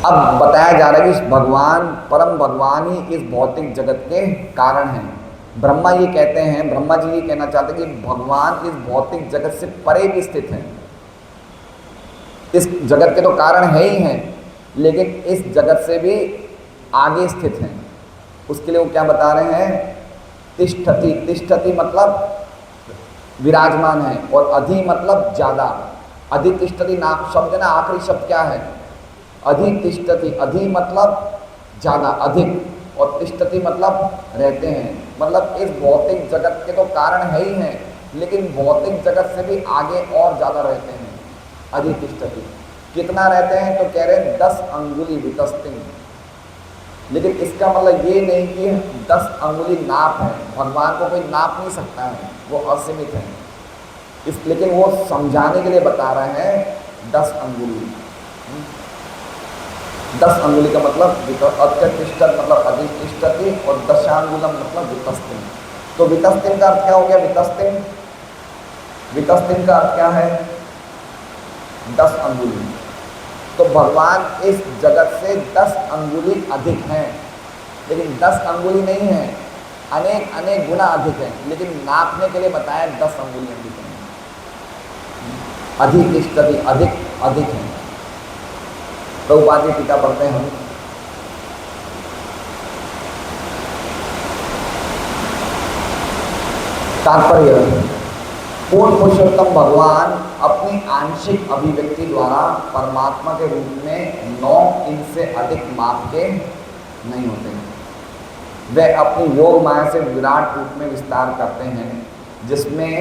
अब बताया जा रहा है कि भगवान, परम भगवान ही इस भौतिक जगत के कारण हैं। ब्रह्मा ये कहते हैं, ब्रह्मा जी ये कहना चाहते हैं कि भगवान इस भौतिक जगत से परे भी स्थित हैं। इस जगत के तो कारण है ही हैं, लेकिन इस जगत से भी आगे स्थित हैं। उसके लिए वो क्या बता रहे हैं, तिष्ठति। तिष्ठति मतलब विराजमान है, और अधि मतलब ज़्यादा। अधितिष्ठति नाम शब्द ना, आखिरी शब्द क्या है, अधितिष्ठति। अधि मतलब ज़्यादा, अधिक, और तिष्ठति मतलब रहते हैं। मतलब इस भौतिक जगत के तो कारण है ही हैं, लेकिन भौतिक जगत से भी आगे और ज़्यादा रहते हैं। अधितिष्ठति कितना रहते हैं, तो कह रहे हैं 10 अंगुली वितस्तिं। लेकिन इसका मतलब ये नहीं कि 10 अंगुली नाप है, भगवान को कोई नाप नहीं सकता है, वो असीमित है। लेकिन वो समझाने के लिए बता रहे हैं 10 अंगुली। 10 अंगुली का मतलब अत्यतिष्ठत मतलब अधितिष्ठति, और दशांगुलम मतलब वितस्तिं। तो वितस्तिं का अर्थ क्या हो गया, वितस्तिं, वितस्तिं का अर्थ क्या है, 10 अंगुली। तो भगवान इस जगत से 10 अंगुली अधिक हैं, लेकिन 10 अंगुली नहीं है, अनेक अनेक गुना अधिक है, लेकिन नापने के लिए बताया 10 अंगुली अधिक है। अधितिष्ठति अधिक, अधिक है। प्रभुपाद की टीका पढ़ते हैं हम। तात्पर्य, पूर्ण पुरुषोत्तम भगवान अपनी आंशिक अभिव्यक्ति द्वारा परमात्मा के रूप में 9 इंच से अधिक माप के नहीं होते हैं। वे अपनी योग माया से विराट रूप में विस्तार करते हैं, जिसमें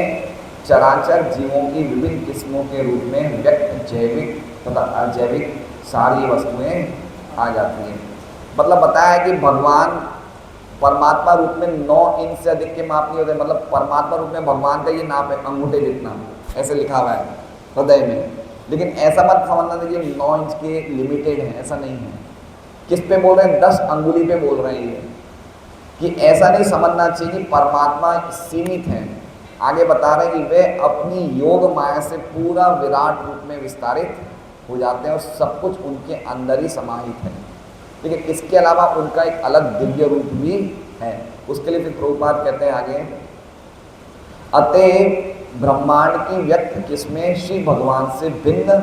चराचर जीवों की विभिन्न किस्मों के रूप में व्यक्त जैविक तथा अजैविक सारी वस्तुएं आ जाती हैं। मतलब बताया है कि भगवान परमात्मा रूप में 9 इंच से अधिक के माप नहीं होते। मतलब परमात्मा रूप में भगवान का ये नाप है अंगूठे जितना, ऐसे लिखा हुआ है हृदय में। लेकिन ऐसा मत समझना कि 9 इंच के लिमिटेड है, ऐसा नहीं है। किस पे बोल रहे हैं, 10 अंगुली पे बोल रहे हैं ये, कि ऐसा नहीं समझना चाहिए कि परमात्मा सीमित है। आगे बता रहे हैं कि वे अपनी योग माया से पूरा विराट रूप में विस्तारित हो जाते हैं, और सब कुछ उनके अंदर ही समाहित है। लेकिन इसके अलावा उनका एक अलग दिव्य रूप भी है। उसके लिए फिर प्रभुपाद कहते हैं आगे, अतएव ब्रह्मांड की व्यक्त किस्में श्री भगवान से भिन्न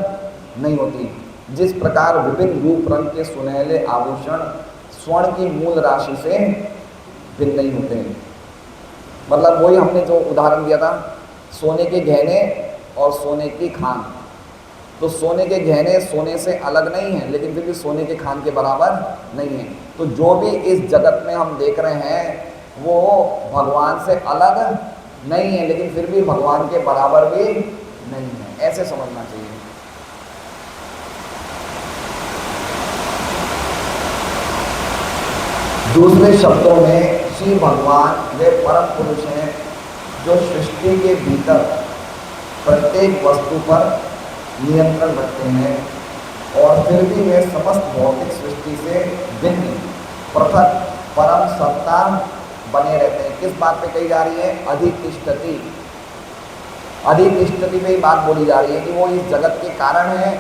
नहीं होती। जिस प्रकार विभिन्न रूप रंग के सुनहले आभूषण स्वर्ण की मूल राशि से भिन्न नहीं होते हैं। मतलब वही हमने जो उदाहरण दिया था, सोने के गहने और सोने की खान। तो सोने के गहने सोने से अलग नहीं हैं, लेकिन फिर भी सोने के खान के बराबर नहीं है। तो जो भी इस जगत में हम देख रहे हैं वो भगवान से अलग नहीं है, लेकिन फिर भी भगवान के बराबर भी नहीं है, ऐसे समझना चाहिए। दूसरे शब्दों में श्री भगवान वे परम पुरुष हैं जो सृष्टि के भीतर प्रत्येक वस्तु पर नियंत्रण रखते हैं, और फिर भी वे समस्त भौतिक सृष्टि से भिन्न पृथक परम सत्ता बने रहते हैं। किस बात पे कही जा रही है? अधितिष्ठति। अधितिष्ठति पे ही बात बोली जा रही है कि वो इस जगत के कारण है।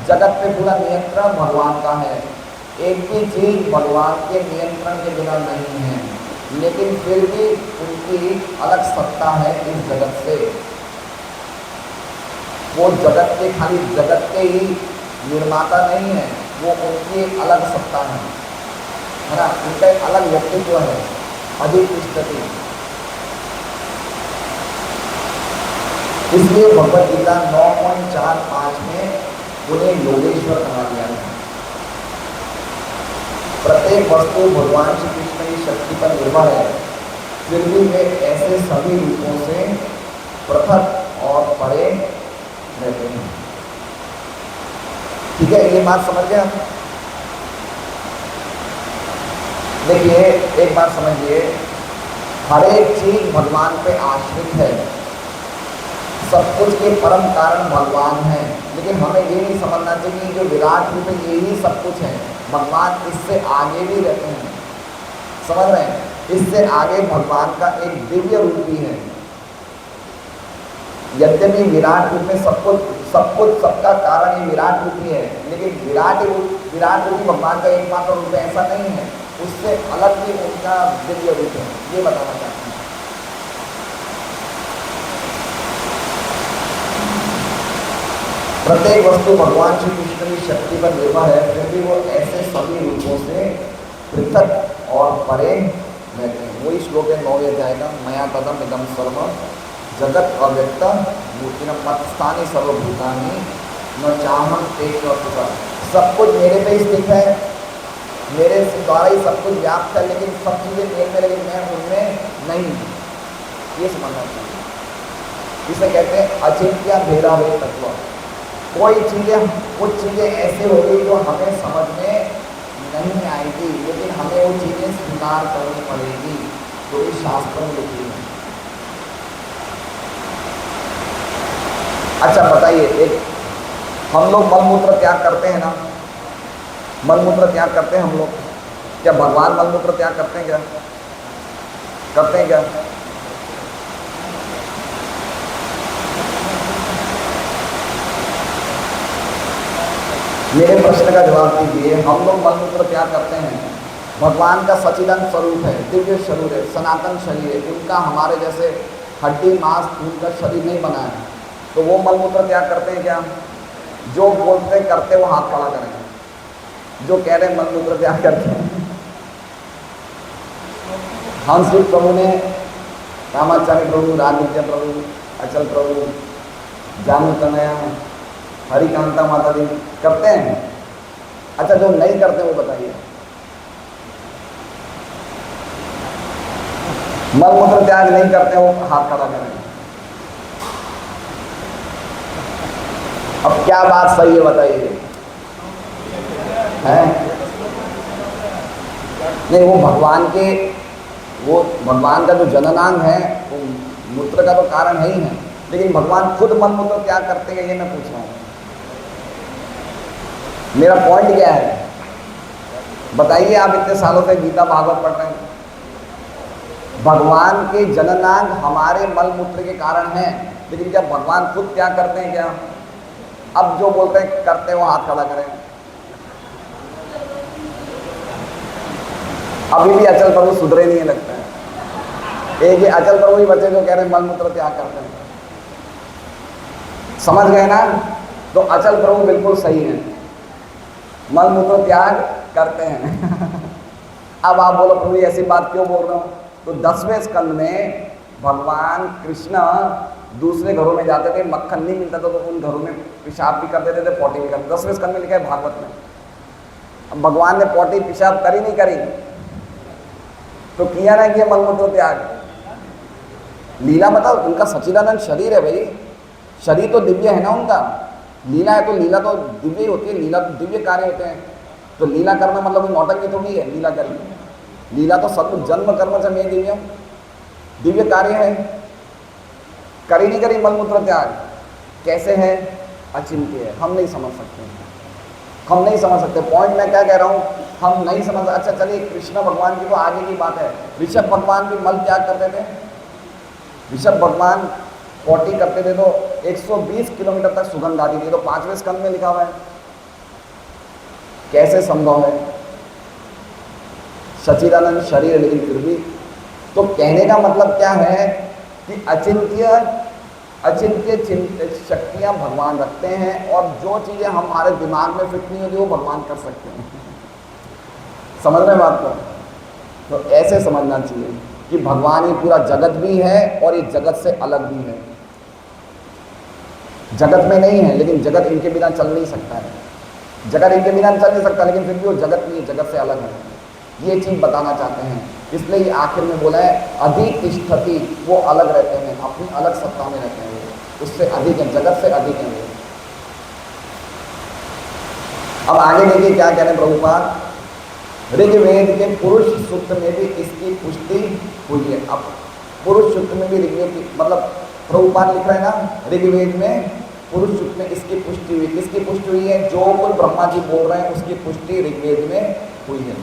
जगत पे पूरा नियंत्रण भगवान का है। एक भी चीज भगवान के नियंत्रण के बिना नहीं है, लेकिन फिर भी उनकी अलग सत्ता है इस जगत से। वो जगत के खाली जगत के ही निर्माता नहीं है, वो उनकी एक अलग सत्ता है ना, उनका एक अलग व्यक्तित्व है। अधितिष्ठति। इसलिए भगवद गीता 9.45 में उन्हें योगेश्वर कहा गया है। प्रत्येक वस्तु भगवान श्री कृष्ण की शक्ति पर निर्भर है, फिर भी वे ऐसे सभी रूपों से पृथक और परे रहते हैं। ठीक है, ये बात समझ गए? देखिए एक बात समझिए, हर एक चीज भगवान पे आश्रित है। सब कुछ के परम कारण भगवान है, लेकिन हमें ये नहीं समझना चाहिए कि जो विराट रूप है यही सब कुछ है। भगवान इससे आगे भी रहते हैं, समझ रहे हैं? इससे आगे भगवान का एक दिव्य रूप भी है। यद्यपि विराट रूप में सब कुछ सबका कारण ही विराट रूप ही है, लेकिन विराट रूप भगवान का एकमात्र रूप है ऐसा नहीं है, उससे अलग भी उनका दिव्य रूप है। ये बताना चाहते हैं। प्रत्येक वस्तु भगवान श्री कृष्ण की शक्ति पर निर्भर है, फिर भी वो ऐसे सभी रूपों से पृथक और परे रहते हैं। वही श्लोक है 9वें अध्याय का, मया तदम इदम सर्व जगत अव्यक्त मूर्तिना मत्स्थानी सर्वभूतानि न चाहम तेषु। सब कुछ मेरे पे स्थित है, मेरे द्वारा ही सब कुछ व्याप्त है, लेकिन सब चीज़ें मेरे में, लेकिन मैं उनमें नहीं। ये समझना चाहिए। इसे कहते हैं अचिंत्य भेदाभेद तत्व। कुछ चीज़ें ऐसे होगी जो हमें समझ में नहीं आएगी, लेकिन हमें वो चीज़ें स्वीकार करनी पड़ेगी, जो इस शास्त्र में लिखी है। अच्छा बताइए, एक हम लोग मलमूत्र त्याग करते हैं ना, मलमूत्र त्याग करते हैं हम लोग। क्या भगवान मलमूत्र त्याग करते हैं? क्या करते हैं? क्या मेरे प्रश्न का जवाब दीजिए। हम लोग मलमूत्र त्याग करते हैं। भगवान का सच्चिदानंद स्वरूप है, दिव्य स्वरूप है, सनातन शरीर है, उनका हमारे जैसे हड्डी मांस उनका शरीर नहीं बना है, तो वो मलमूत्र त्याग करते हैं क्या? जो बोलते करते वो हाथ खड़ा करें। जो कह रहे हैं मलमूत्र त्याग करते हैं। हंसरूप प्रभु ने, रामाचार्य प्रभु, राजविद्या प्रभु, अचल प्रभु, जानु तनया, हरिकांता माता दी करते हैं। अच्छा जो नहीं करते वो बताइए। मलमूत्र त्याग नहीं करते वो हाथ खड़ा करें। अब क्या बात सही है बताइए? है नहीं, वो भगवान का जो जननांग है वो मूत्र का तो कारण है ही है, लेकिन भगवान खुद मलमूत्र त्याग करते हैं, ये मैं पूछ रहा हूँ। मेरा पॉइंट क्या है बताइए? आप इतने सालों से गीता भागवत पढ़ रहे हैं, भगवान के जननांग हमारे मलमूत्र के कारण हैं, लेकिन क्या भगवान खुद त्याग करते हैं? क्या अब जो बोलते हैं करते हैं वो हाथ खड़ा करें। अभी भी अचल प्रभु सुधरे नहीं लगता है। एक ये अचल प्रभु ही बचे जो कह रहे हैं मलमूत्र त्याग करते हैं। समझ गए ना? तो अचल प्रभु बिल्कुल सही है, मलमूत्र त्याग करते हैं। अब आप बोलो प्रभु ऐसी बात क्यों बोल रहे हो? तो 10वें स्कंद में भगवान कृष्ण दूसरे घरों में जाते थे, मक्खन नहीं मिलता था तो उन घरों में पेशाब भी कर देते थे, पॉटी भी कर देते। 10वें स्कंद में लिखा है भागवत में। अब भगवान ने पॉटी पेशाब करी नहीं करी? तो किया ना किया मलमूत्र त्याग? लीला मतलब उनका सच्चिदानंद शरीर है भाई, शरीर तो दिव्य है ना उनका। लीला है तो लीला तो दिव्य ही होती है, लीला तो दिव्य कार्य होते हैं। तो लीला करना मतलब नौटंकी थोड़ी है लीला करनी। लीला तो सब जन्म कर्म से में दिव्य कार्य है। करी नहीं करी मलमूत्र त्याग? कैसे है? अचिंत्य है, हम नहीं समझ सकते। हम नहीं समझ सकते। पॉइंट मैं क्या कह रहा हूँ, हम नहीं समझ। अच्छा चलिए, कृष्ण भगवान की तो आगे की बात है, ऋषभ भगवान भी मल त्याग करते थे। ऋषभ भगवान पोटी करते थे तो 120 किलोमीटर तक सुगंध आती थी, तो 5वें स्कंद में लिखा हुआ है। कैसे संभव है? सच्चिदानंद शरीर है लेकिन फिर भी। तो कहने का मतलब क्या है कि अचिंत्य शक्तियां भगवान रखते हैं, और जो चीजें हमारे दिमाग में फिट नहीं होती वो भगवान कर सकते हैं। समझ रहे हैं बात को? तो ऐसे समझना चाहिए कि भगवान ही पूरा जगत भी है और ये जगत से अलग भी है। जगत में नहीं है लेकिन जगत इनके बिना चल नहीं सकता है। जगत इनके बिना चल नहीं सकता लेकिन फिर भी वो जगत नहीं है, जगत से अलग है। ये चीज बताना चाहते हैं, इसलिए ये आखिर में बोला है अधितिष्ठति, वो अलग रहते हैं, अपनी अलग सत्ता में रहते हैं, वो उससे अधिक है, जगत से अधिक है वो। अब आगे देखिए क्या कह रहे हैं प्रभुपाद। ऋग्वेद के पुरुष सूक्त में भी इसकी पुष्टि हुई है। अब पुरुष सूक्त में भी ऋग्वेद की, मतलब प्रभुपाद लिख रहे हैं ना, ऋग्वेद में पुरुष सूक्त में इसकी पुष्टि हुई। किसकी पुष्टि हुई है? जो कुछ ब्रह्मा जी बोल रहे हैं उसकी पुष्टि ऋग्वेद में हुई है।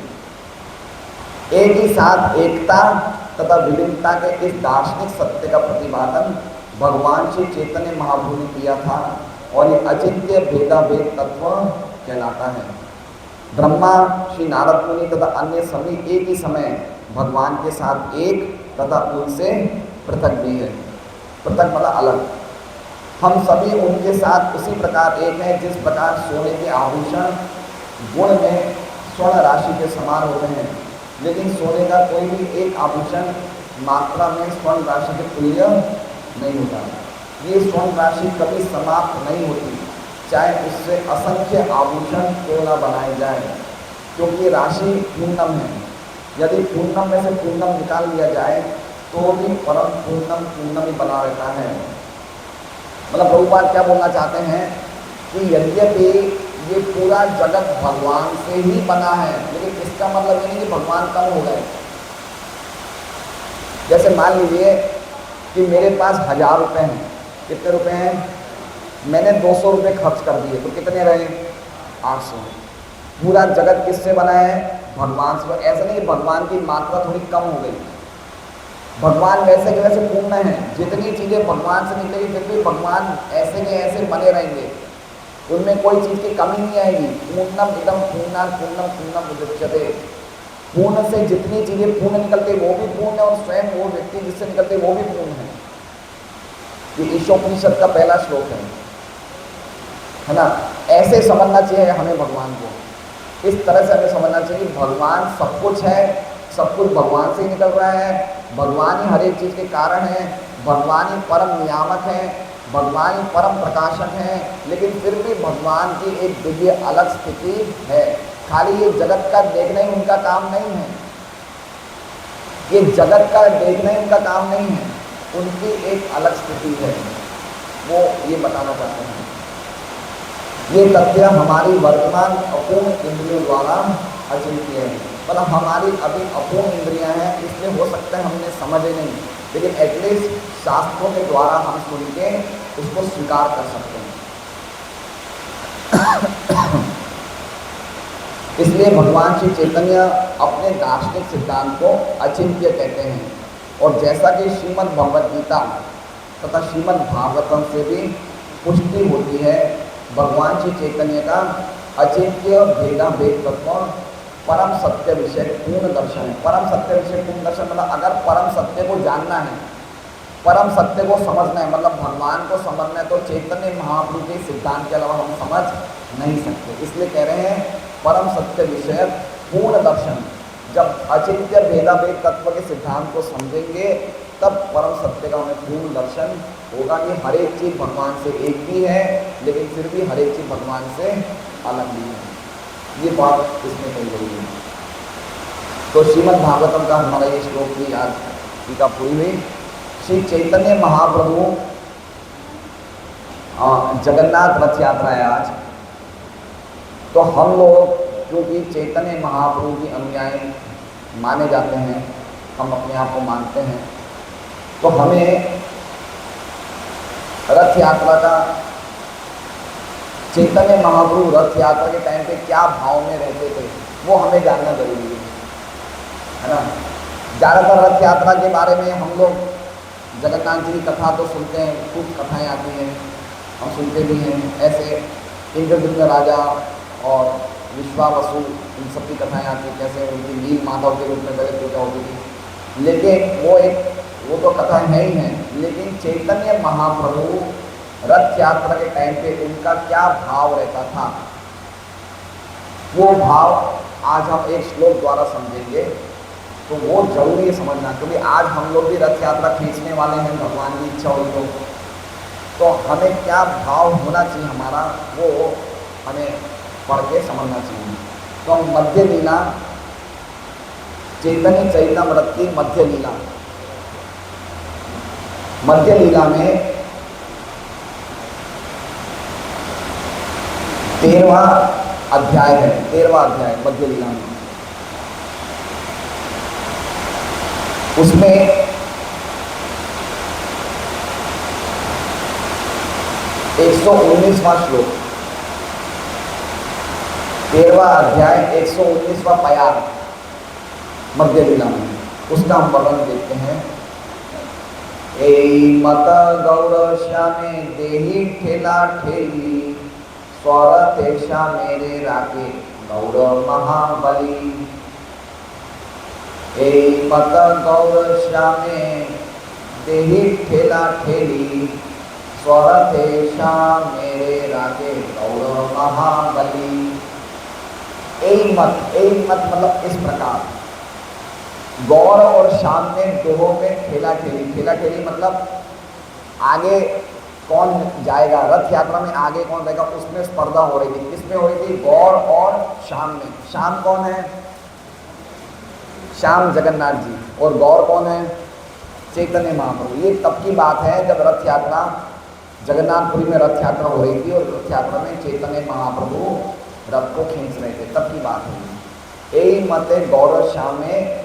एक ही साथ एकता तथा विभिन्नता के इस दार्शनिक सत्य का प्रतिपादन भगवान श्री चैतन्य महाप्रभु ने किया था, और ये अचिंत्य भेदाभेद तत्व कहलाता है। ब्रह्मा, श्री नारद मुनि तथा अन्य सभी एक ही समय भगवान के साथ एक तथा उनसे पृथक भी है। पृथक मतलब अलग। हम सभी उनके साथ उसी प्रकार एक हैं जिस प्रकार सोने के आभूषण गुण में स्वर्ण राशि के समान होते हैं, लेकिन सोने का कोई भी एक आभूषण मात्रा में स्वर्ण राशि के तुल्य नहीं होता। ये स्वर्ण राशि कभी समाप्त नहीं होती, चाहे उससे असंख्य आभूषण क्यों न बनाए जाए, क्योंकि राशि पूर्णम है। यदि पूर्णम में से पूर्णम निकाल लिया जाए तो भी परम पूर्णम ही बना रहता है। मतलब प्रभुपाद क्या बोलना चाहते हैं कि यद्यपि ये पूरा जगत भगवान से ही बना है, लेकिन इसका मतलब ये नहीं कि भगवान कम हो गए। जैसे मान लीजिए कि मेरे पास 1000 रुपये हैं। कितने रुपए हैं? मैंने 200 रुपये खर्च कर दिए, तो कितने रहे? 800। पूरा जगत किससे बना है? भगवान से। ऐसा नहीं कि भगवान की मात्रा थोड़ी कम हो गई। भगवान वैसे के वैसे पूर्ण है, जितनी चीज़ें भगवान से निकलेगी फिर भी भगवान ऐसे के ऐसे बने रहेंगे, उनमें कोई चीज़ की कमी नहीं आएगी। पूर्णम एकदम पूर्णम उच्यते। पूर्ण से जितनी चीज़ें पूर्ण निकलते वो भी पूर्ण है, और स्वयं वो व्यक्ति जिससे निकलते वो भी पूर्ण है। ये ईशोपनिषद का पहला श्लोक है ना। ऐसे समझना चाहिए हमें भगवान को, इस तरह से हमें समझना चाहिए भगवान सब कुछ है, सब कुछ भगवान से ही निकल रहा है, भगवान ही हर एक चीज़ के कारण है, भगवान ही परम नियामक है, भगवान ही परम प्रकाशक है, लेकिन फिर भी भगवान की एक दिव्य अलग स्थिति है। खाली ये जगत का देखना ही उनका काम नहीं है, ये जगत का देखना ही उनका काम नहीं है, उनकी एक अलग स्थिति है, वो ये बताना चाहते हैं। ये तथ्य हमारी वर्तमान अपूर्ण इंद्रियों द्वारा अचिंत्य है। मतलब हमारी अभी अपूर्ण इंद्रियां हैं, इसलिए हो सकता है हमने समझे नहीं, लेकिन एटलीस्ट शास्त्रों के द्वारा हम सुन के उसको स्वीकार कर सकते हैं। इसलिए भगवान श्री चैतन्य अपने दार्शनिक सिद्धांत को अचिंत्य कहते हैं, और जैसा कि श्रीमद् भगवद गीता तथा श्रीमद् भागवतम से भी पुष्टि होती है, भगवान श्री चैतन्य का अचिंत्य भेदाभेद तत्व परम सत्य विषय पूर्ण दर्शन है। परम सत्य विषय पूर्ण दर्शन मतलब अगर परम सत्य को जानना है, परम सत्य को समझना है, मतलब भगवान को समझना है, तो चैतन्य महाप्रभु के सिद्धांत के अलावा हम समझ नहीं सकते। इसलिए कह रहे हैं परम सत्य विषय पूर्ण दर्शन। जब अचिंत्य भेदाभेद तत्व के सिद्धांत को समझेंगे तब परम सत्य का हमें पूर्ण दर्शन होगा कि हर एक चीज़ भगवान से एक भी है, लेकिन फिर भी हर एक चीज़ भगवान से अलग भी है। ये बात इसमें कही गई है। तो श्रीमद् भागवतम का हमारा ये श्लोक भी आज टीका पूरी हुई। श्री चैतन्य महाप्रभु जगन्नाथ रथ यात्रा है आज, तो हम लोग क्योंकि चैतन्य महाप्रभु की अनुयायी माने जाते हैं, हम अपने आप को मानते हैं, तो हमें रथ यात्रा का, चैतन्य महाप्रभु रथ यात्रा के टाइम पे क्या भाव में रहते थे वो हमें जानना जरूरी है ना। ज़्यादातर रथ यात्रा के बारे में हम लोग जगन्नाथ जी की कथा तो सुनते हैं, खूब कथाएं आती हैं, हम सुनते भी हैं। ऐसे इंद्रद्युम्न राजा और विश्वावसु, इन सब की कथाएं आती हैं, कैसे उनकी नील माधव के रूप में पहले पूजा होती थी। लेकिन वो तो कथाएं है ही हैं, लेकिन चैतन्य महाप्रभु रथ यात्रा के टाइम पे उनका क्या भाव रहता था, वो भाव आज हम एक श्लोक द्वारा समझेंगे। तो वो जरूरी है समझना, क्योंकि आज हम लोग भी रथ यात्रा खींचने वाले हैं, भगवान की इच्छा हुई तो हमें क्या भाव होना चाहिए हमारा, वो हमें पढ़ के समझना चाहिए। तो हम मध्य लीला, चैतन्य चैतन्यामृत की मध्य लीला, मध्य लीला में 13वां अध्याय है, 13वां अध्याय मध्य लीला में। उसमें 119वां श्लोक, 13वां अध्याय 119वां पयार मध्य लीला में, उसका हम वर्णन देखते हैं। ए मत गौर श्यामे देही ठेला ठेली, स्वर तेषा मेरे राके गौर महाबली। ए मत गौर श्यामे देही ठेला ठेली, स्वर तेषा मेरे राके गौर महाबली। ए मत मतलब इस प्रकार, गौर और श्याम में दोनों में ठेला ठेली, ठेला ठेली मतलब आगे कौन जाएगा, रथ यात्रा में आगे कौन रहेगा, उसमें स्पर्धा हो रही थी। किसमें हो रही थी? गौर और श्याम में। श्याम कौन है? श्याम जगन्नाथ जी। और गौर कौन है? चैतन्य महाप्रभु। ये तब की बात है जब रथ यात्रा, जगन्नाथपुरी में रथ यात्रा हो रही थी और रथ यात्रा में चैतन्य महाप्रभु रथ को खींच रहे थे, तब की बात है। ए मते गौर श्याम में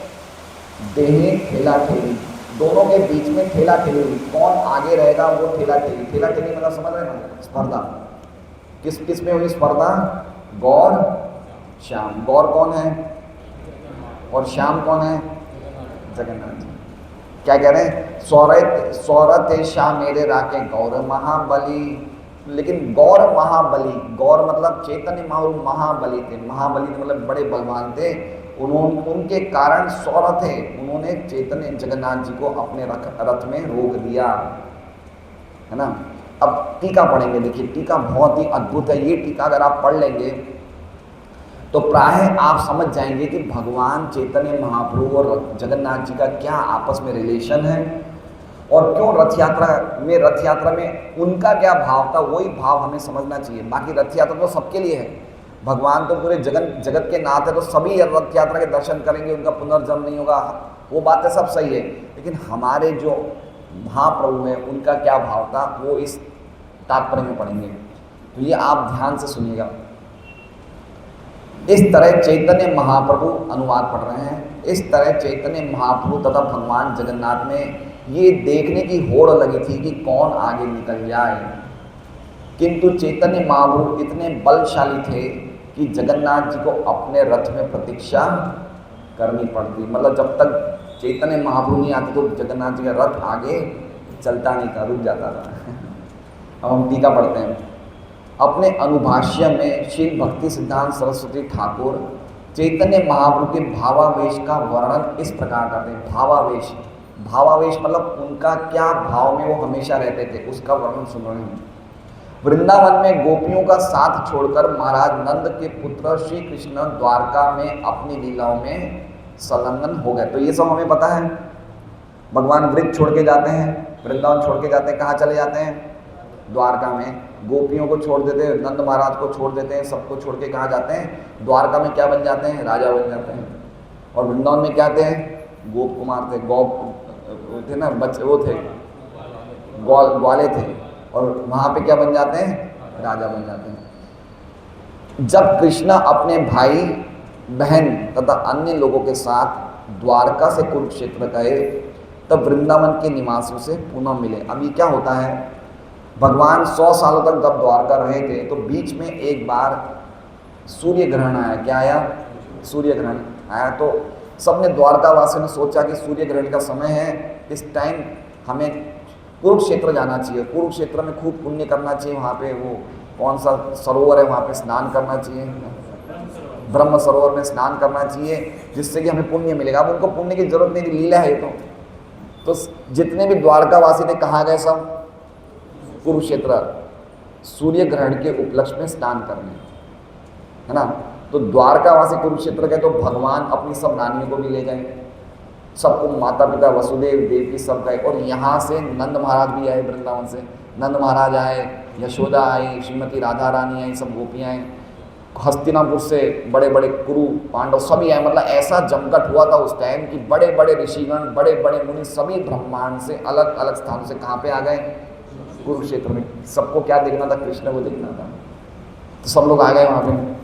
देहे ठेला ठेली, दोनों के बीच में ठेला ठेली हुई, कौन आगे रहेगा वो ठेला ठेली। ठेला ठेली मतलब समझ रहे ना, स्पर्धा। किस किस में हुई स्पर्धा? गौर श्याम। गौर कौन है और श्याम कौन है? जगन्नाथ जी। क्या कह रहे हैं? सौरत श्याम मेरे राके गौर महाबली। लेकिन गौर महाबली, गौर मतलब चैतन्य महाप्रभु महाबली थे। महाबली मतलब बड़े बलवान थे। उनके कारण सौरथ थे, उन्होंने चैतन्य जगन्नाथ जी को अपने रथ में रोक दिया, है ना। अब टीका पढ़ेंगे, देखिए टीका बहुत ही अद्भुत है। ये टीका अगर आप पढ़ लेंगे तो प्राय आप समझ जाएंगे कि भगवान चैतन्य महाप्रभु और जगन्नाथ जी का क्या आपस में रिलेशन है, और क्यों रथ यात्रा में उनका क्या भाव था, वही भाव हमें समझना चाहिए। बाकी रथ यात्रा तो सबके लिए है, भगवान तो पूरे जगत के नाथ है, तो सभी रथ यात्रा के दर्शन करेंगे, उनका पुनर्जन्म नहीं होगा, वो बातें सब सही है। लेकिन हमारे जो महाप्रभु हैं उनका क्या भाव था, वो इस तात्पर्य में पढ़ेंगे। तो ये आप ध्यान से सुनिएगा। इस तरह चैतन्य महाप्रभु अनुवाद पढ़ रहे हैं। इस तरह चैतन्य महाप्रभु तथा भगवान जगन्नाथ में ये देखने की होड़ लगी थी कि कौन आगे निकल जाए, किंतु चैतन्य महाप्रभु इतने बलशाली थे कि जगन्नाथ जी को अपने रथ में प्रतीक्षा करनी पड़ती। मतलब जब तक चैतन्य महाप्रभु नहीं आते तो जगन्नाथ जी का रथ आगे चलता नहीं था, रुक जाता था। अब हम टीका पढ़ते हैं। अपने अनुभाष्य में श्री भक्ति सिद्धांत सरस्वती ठाकुर चैतन्य महाप्रभु के भावावेश का वर्णन इस प्रकार करते हैं। भावावेश, भावावेश मतलब उनका क्या भाव में वो हमेशा रहते थे, उसका वर्णन सुन रहे हैं। वृंदावन में गोपियों का साथ छोड़कर महाराज नंद के पुत्र श्री कृष्ण द्वारका में अपनी लीलाओं में संलग्न हो गए। तो ये सब हमें पता है। भगवान वृक्ष छोड़ के जाते हैं, वृंदावन छोड़ के जाते हैं, कहाँ चले जाते हैं? द्वारका में। गोपियों को छोड़ देते हैं, नंद महाराज को छोड़ देते हैं, सबको छोड़ के कहाँ जाते हैं? द्वारका में क्या बन जाते हैं? राजा बन जाते हैं। और वृंदावन में क्या थे? गोप कुमार थे, गौप थे ना, बच्चे वो थे, ग्वाले थे। और वहाँ पे क्या बन जाते हैं? राजा बन जाते हैं। जब कृष्ण अपने भाई बहन तथा अन्य लोगों के साथ द्वारका से कुरुक्षेत्र गए तब वृंदावन के निवासियों से पुनः मिले। अब ये क्या होता है, भगवान 100 सालों तक जब द्वारका रहे थे तो बीच में एक बार सूर्य ग्रहण आया। क्या आया? सूर्य ग्रहण आया तो सबने द्वारकावासियों ने सोचा कि सूर्य ग्रहण का समय है, इस टाइम हमें कुरुक्षेत्र जाना चाहिए, कुरुक्षेत्र में खूब पुण्य करना चाहिए, वहाँ पे वो कौन सा सरोवर है वहाँ पे स्नान करना चाहिए, ब्रह्म सरोवर में स्नान करना चाहिए, जिससे कि हमें पुण्य मिलेगा। अब उनको पुण्य की जरूरत नहीं थी, लीला है ये तो जितने भी द्वारकावासी थे कहाँ गए सब? कुरुक्षेत्र सूर्य ग्रहण के उपलक्ष्य में स्नान करने, है ना। तो द्वारकावासी कुरुक्षेत्र गए तो भगवान अपनी सब रानियों को भी ले गए, सबको माता पिता वसुदेव देवकी सब गए, और यहाँ से नंद महाराज भी आए, वृंदावन से नंद महाराज आए, यशोदा आई, श्रीमती राधा रानी आई, सब गोपियाँ आई, हस्तिनापुर से बड़े बड़े कुरु पांडव सभी आए। मतलब ऐसा जमघट हुआ था उस टाइम कि बड़े बड़े ऋषिगण, बड़े बड़े मुनि सभी ब्रह्मांड से अलग अलग स्थानों से कहाँ पे आ गए? कुरुक्षेत्र में। सबको क्या देखना था? कृष्ण को देखना था, तो सब लोग आ गए वहाँ पे।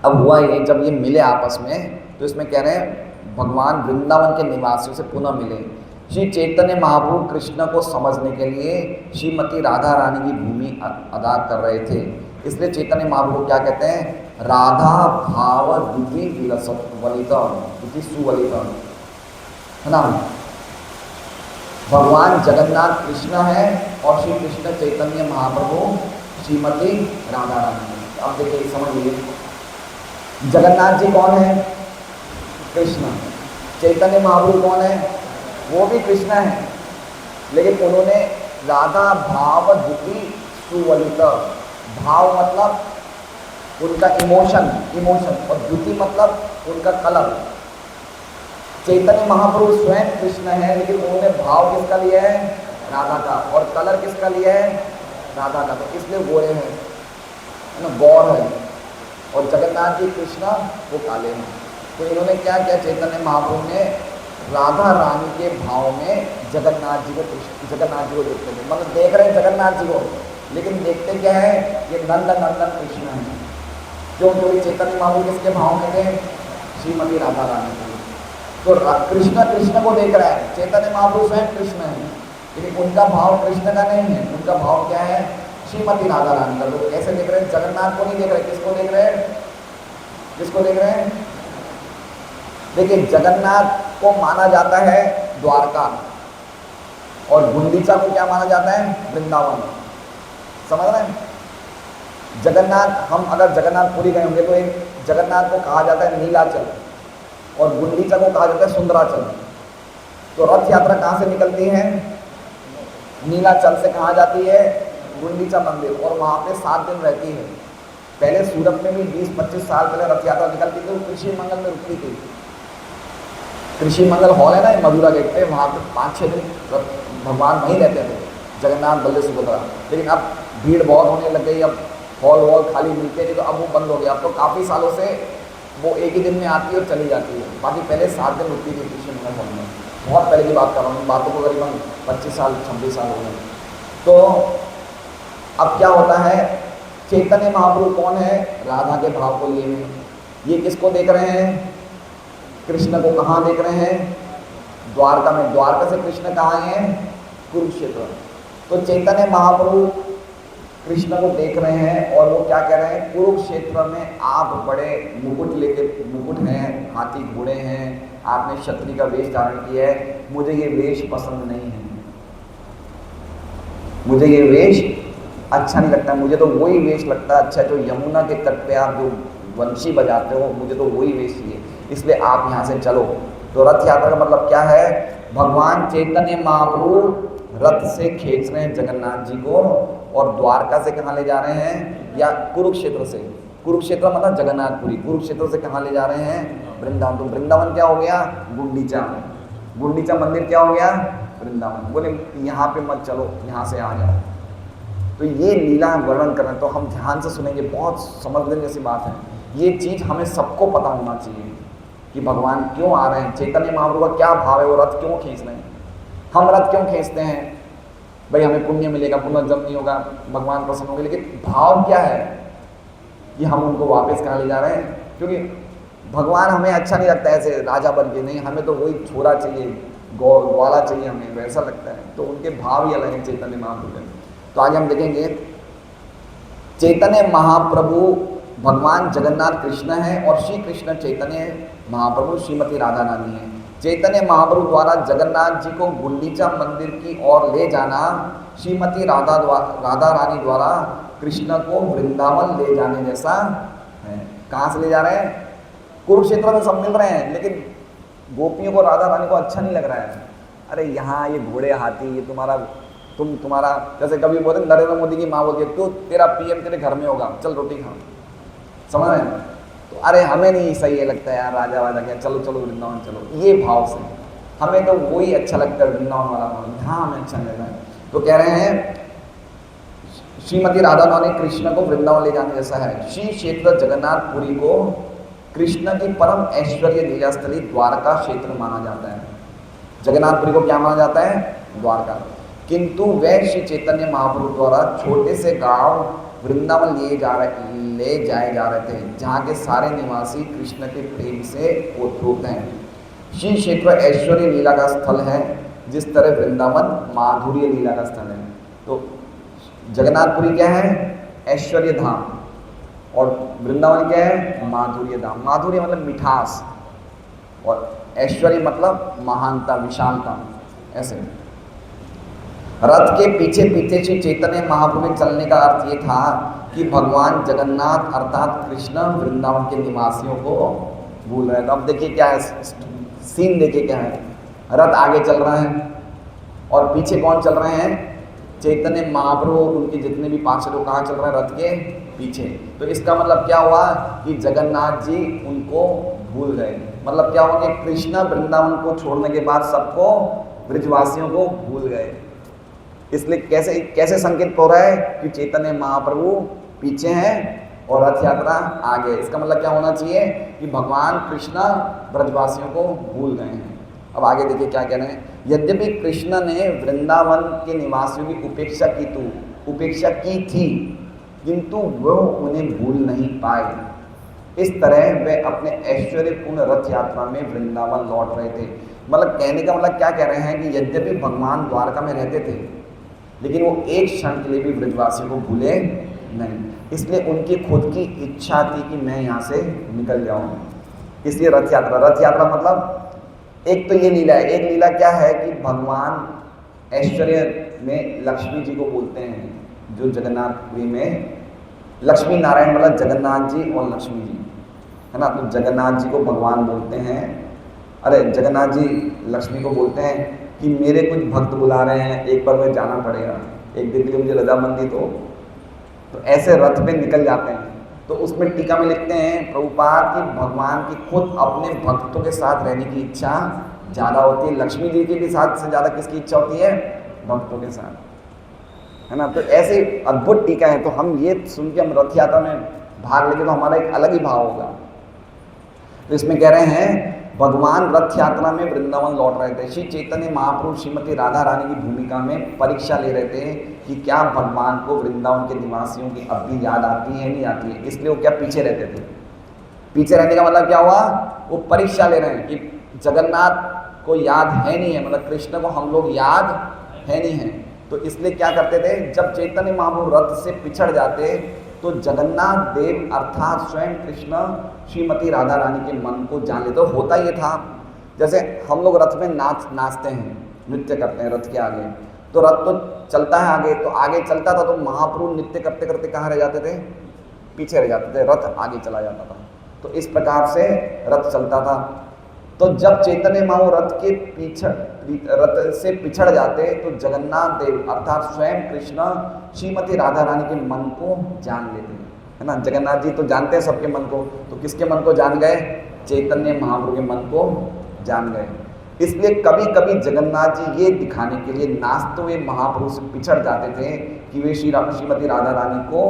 अब हुआ ये, जब ये मिले आपस में तो इसमें कह रहे हैं भगवान वृंदावन के निवासियों से पुनः मिले। श्री चैतन्य महाप्रभु कृष्ण को समझने के लिए श्रीमती राधा रानी की भूमि अदा कर रहे थे, इसलिए चैतन्य महाप्रभु क्या कहते हैं? राधा भाव द्विति विलसत वलित द्विति सुवलित, है ना। भगवान जगन्नाथ कृष्ण है और श्री कृष्ण चैतन्य महाप्रभु श्रीमती राधा रानी। अब देखिए समझ लीजिए, जगन्नाथ जी कौन है? कृष्ण। चैतन्य महाप्रभु कौन है? वो भी कृष्ण है, लेकिन उन्होंने राधा भाव द्विति सुवलित, भाव मतलब उनका इमोशन, और द्विति मतलब उनका कलर। चैतन्य महाप्रभु स्वयं कृष्ण है, लेकिन उन्होंने भाव किसका लिया है? राधा का, और कलर किसका लिया है? राधा का, तो इसलिए गोरे हैं, है ना, गौर है। और जगन्नाथ जी कृष्ण वो काले हैं। तो इन्होंने क्या किया? चैतन्य महाप्रभु ने राधा रानी के भाव में जगन्नाथ जी को देखते थे, मतलब देख रहे हैं जगन्नाथ जी को, लेकिन देखते क्या है? ये नंद नंदन कृष्ण है। क्यों? क्योंकि चैतन्य महाप्रभु किसके भाव में थे? श्रीमती राधा रानी के। तो कृष्ण को देख रहा है, चैतन्य महाप्रभु स्वयं कृष्ण है, लेकिन उनका भाव कृष्ण का नहीं है, उनका भाव क्या है? श्रीमती राधा रानी का। लोग कैसे देख रहे हैं? जगन्नाथ को नहीं देख रहे, किसको देख रहे हैं? किसको देख रहे हैं? देखिए, जगन्नाथ को माना जाता है द्वारका, और गुंडीचा को क्या माना जाता है? वृंदावन। समझ रहे हैं? जगन्नाथ, हम अगर जगन्नाथपुरी गए होंगे तो एक जगन्नाथ को कहा जाता है नीलाचल, और गुंडीचा को कहा जाता है सुंदराचल। तो रथ यात्रा कहाँ से निकलती है? नीलाचल से कहाँ जाती है? गुंडीचा मंदिर, और वहाँ पे 7 दिन रहती है। पहले सूरत में भी 20-25 साल पहले रथ यात्रा निकलती थी, वो कृषि मंगल में रुकती थी। कृषि मंगल हॉल है ना मधुरा गेट पे, वहाँ पे 5-6 दिन भगवान वहीं रहते थे, जगन्नाथ बलदेव सुभद्रा। लेकिन अब भीड़ बहुत होने लग गई, अब हॉल खाली मिलते थे, तो अब वो बंद हो गया। अब तो काफ़ी सालों से वो एक ही दिन में आती है और चली जाती है। बाकी पहले 7 दिन रुकती थी कृषि मंगल हॉल में, बहुत पहले की बात कर रहा हूँ, बातों को करीबन 25 साल 26 साल हो गए। तो अब क्या होता है? चैतन्य महाप्रभु कौन है? राधा के भाव को लिए हुए। ये किसको देख रहे हैं? कृष्ण को। कहाँ देख रहे हैं? द्वारका में। द्वारका से कृष्ण कहाँ आए हैं? कुरुक्षेत्र। तो चैतन्य महाप्रभु कृष्ण को देख रहे हैं, और वो क्या कह रहे हैं? कुरुक्षेत्र में आप बड़े मुकुट हैं, हाथी घोड़े हैं, आपने क्षत्रिय का वेश धारण किया है, मुझे ये वेश पसंद नहीं है, मुझे ये वेश अच्छा नहीं लगता। मुझे तो वही वेश लगता है अच्छा, जो यमुना के तट पे आप जो वंशी बजाते हो, मुझे तो वही वेश चाहिए, इसलिए आप यहाँ से चलो। तो रथ यात्रा का मतलब क्या है? भगवान चैतन्य महाप्रभु रथ से खींच रहे हैं जगन्नाथ जी को, और द्वारका से कहाँ ले जा रहे हैं? या कुरुक्षेत्र से। कुरुक्षेत्र मतलब जगन्नाथपुरी। कुरुक्षेत्र से कहाँ ले जा रहे हैं? वृंदावन। तो वृंदावन क्या हो गया? गुंडीचा। गुंडीचा मंदिर क्या हो गया? वृंदावन। बोले यहाँ पे मत चलो, यहाँ से आ जाओ। तो ये लीला वर्णन कर रहे हैं, तो हम ध्यान से सुनेंगे, बहुत समझने जैसी बात है। ये चीज़ हमें सबको पता होना चाहिए कि भगवान क्यों आ रहे हैं, चैतन्य महाप्रभु का क्या भाव है, वो रथ क्यों खींच रहे हैं। हम रथ क्यों खींचते हैं? भाई हमें पुण्य मिलेगा, पुनर्जन्म नहीं होगा, भगवान प्रसन्न होंगे, लेकिन भाव क्या है कि हम उनको वापस कहाँ ले जा रहे हैं? क्योंकि भगवान हमें अच्छा नहीं लगता ऐसे राजा बन के, नहीं, हमें तो वही छोरा चाहिए, ग्वाला चाहिए, हमें वैसा लगता है। तो उनके भाव ही अलग हैं चैतन्य महाप्रभु के। तो आगे हम देखेंगे चैतन्य महाप्रभु भगवान जगन्नाथ कृष्ण है और श्री कृष्ण चैतन्य महाप्रभु श्रीमती राधा रानी है। चैतन्य महाप्रभु द्वारा जगन्नाथ जी को गुंडीचा मंदिर की ओर ले जाना, श्रीमती राधा रानी द्वारा कृष्ण को वृंदावन ले जाने जैसा है। कहाँ से ले जा रहे हैं? कुरुक्षेत्र में सब मिल रहे हैं, लेकिन गोपियों को, राधा रानी को अच्छा नहीं लग रहा है। अरे यहाँ ये घोड़े हाथी, ये तुम्हारा जैसे कभी बोलते नरेंद्र मोदी की माँ बोलती है तो तेरा पीएम तेरे घर में होगा, चल रोटी खा, समझ रहे हैं? तो अरे हमें नहीं सही है लगता है यार, राजा वाजा क्या, चलो चलो वृंदावन चलो, ये भाव से हमें तो वही अच्छा लगता है, वृंदावन वाला भाव, हाँ हमें अच्छा लगता है। तो कह रहे हैं श्रीमती राधा रानी कृष्ण को वृंदावन ले जाने जैसा है। श्री क्षेत्र जगन्नाथपुरी को कृष्ण की परम ऐश्वर्य लीलास्थली द्वारका क्षेत्र माना जाता है। जगन्नाथपुरी को क्या माना जाता है? द्वारका। किंतु वह श्री चैतन्य महाप्रभु द्वारा छोटे से गांव वृंदावन ले जाए जा रहे थे, जहाँ के सारे निवासी कृष्ण के प्रेम से ओतप्रोत हैं। श्री क्षेत्र ऐश्वर्य लीला का स्थल है, जिस तरह वृंदावन माधुर्य लीला का स्थल है। तो जगन्नाथपुरी क्या है? ऐश्वर्य धाम, और वृंदावन क्या है? माधुर्य धाम। माधुर्य मतलब मिठास, और ऐश्वर्य मतलब महानता, विशालता। ऐसे रथ के पीछे पीछे श्री चैतन्य महाप्रभु में चलने का अर्थ ये था कि भगवान जगन्नाथ अर्थात कृष्ण वृंदावन के निवासियों को भूल रहे हैं। तो अब देखिए क्या है सीन, देखिए क्या है। रथ आगे चल रहा है और पीछे कौन चल रहे हैं? चैतन्य महाप्रभु, उनके जितने भी पार्षद लोग कहाँ चल रहे हैं? रथ के पीछे। तो इसका मतलब क्या हुआ कि जगन्नाथ जी उनको भूल गए। मतलब क्या हुआ कि कृष्ण वृंदावन को छोड़ने के बाद सबको, ब्रजवासियों को भूल गए। इसलिए कैसे संकेत हो रहा है कि चैतन्य महाप्रभु पीछे हैं और रथ यात्रा आगे। इसका मतलब क्या होना चाहिए कि भगवान कृष्ण ब्रजवासियों को भूल गए हैं। अब आगे देखिए क्या कह रहे हैं। यद्यपि कृष्ण ने वृंदावन के निवासियों की उपेक्षा की थी, किंतु वह उन्हें भूल नहीं पाए। इस तरह वे अपने ऐश्वर्यपूर्ण रथ यात्रा में वृंदावन लौट रहे थे। मतलब कहने का मतलब क्या कह रहे हैं कि यद्यपि भगवान द्वारका में रहते थे, लेकिन वो एक क्षण के लिए भी ब्रजवासियों को भूले नहीं। इसलिए उनकी खुद की इच्छा थी कि मैं यहाँ से निकल जाऊँ। इसलिए रथ यात्रा मतलब एक तो ये लीला है। एक लीला क्या है कि भगवान ऐश्वर्य में लक्ष्मी जी को बोलते हैं, जो जगन्नाथपुरी में लक्ष्मी नारायण मतलब जगन्नाथ जी और लक्ष्मी जी है ना। तो जगन्नाथ जी को भगवान बोलते हैं, अरे जगन्नाथ जी लक्ष्मी को बोलते हैं कि मेरे कुछ भक्त बुला रहे हैं, एक बार मुझे जाना पड़ेगा, एक दिन के लिए मुझे रजामंदी तो ऐसे रथ पे निकल जाते हैं। तो उसमें टीका में लिखते हैं प्रभुपाद कि भगवान की खुद अपने भक्तों के साथ रहने की इच्छा ज़्यादा होती है। लक्ष्मी जी के भी साथ से ज़्यादा किसकी इच्छा होती है? भक्तों के साथ, है ना। तो ऐसे अद्भुत टीका है। तो हम ये सुन के हम रथ यात्रा में भाग लेंगे तो हमारा एक अलग ही भाव होगा। तो इसमें कह रहे हैं भगवान रथ यात्रा में वृंदावन लौट रहे थे। श्री चैतन्य महाप्रभु श्रीमती राधा रानी की भूमिका में परीक्षा ले रहे थे कि क्या भगवान को वृंदावन के निवासियों की अब भी याद आती है नहीं आती है। इसलिए वो क्या पीछे रहते थे। पीछे रहने का मतलब क्या हुआ? वो परीक्षा ले रहे हैं कि जगन्नाथ को याद है नहीं है, मतलब कृष्ण को हम लोग याद है नहीं है। तो इसलिए क्या करते थे, जब चैतन्य महाप्रभु रथ से पिछड़ जाते तो जगन्नाथ देव अर्थात स्वयं कृष्ण श्रीमती राधा रानी के मन को जान लेते। तो होता ये था जैसे हम लोग रथ में नाचते हैं, नृत्य करते हैं रथ के आगे, तो रथ तो चलता है आगे, तो आगे चलता था तो महाप्रभु नृत्य करते करते कहाँ रह जाते थे? पीछे रह जाते थे, रथ आगे चला जाता था। तो इस प्रकार से रथ चलता था। तो जब चैतन्य महाप्रभु रथ से पिछड़ जाते तो जगन्नाथ देव अर्थात स्वयं कृष्ण श्रीमती राधा रानी के मन को जान लेते हैं, है ना। जगन्नाथ जी तो जानते हैं सबके मन को, तो किसके मन को जान गए? चैतन्य महाप्रभु के मन को जान गए। इसलिए कभी कभी जगन्नाथ जी ये दिखाने के लिए नाचते हुए महाप्रभु से पिछड़ जाते थे कि वे श्रीमती राधा रानी को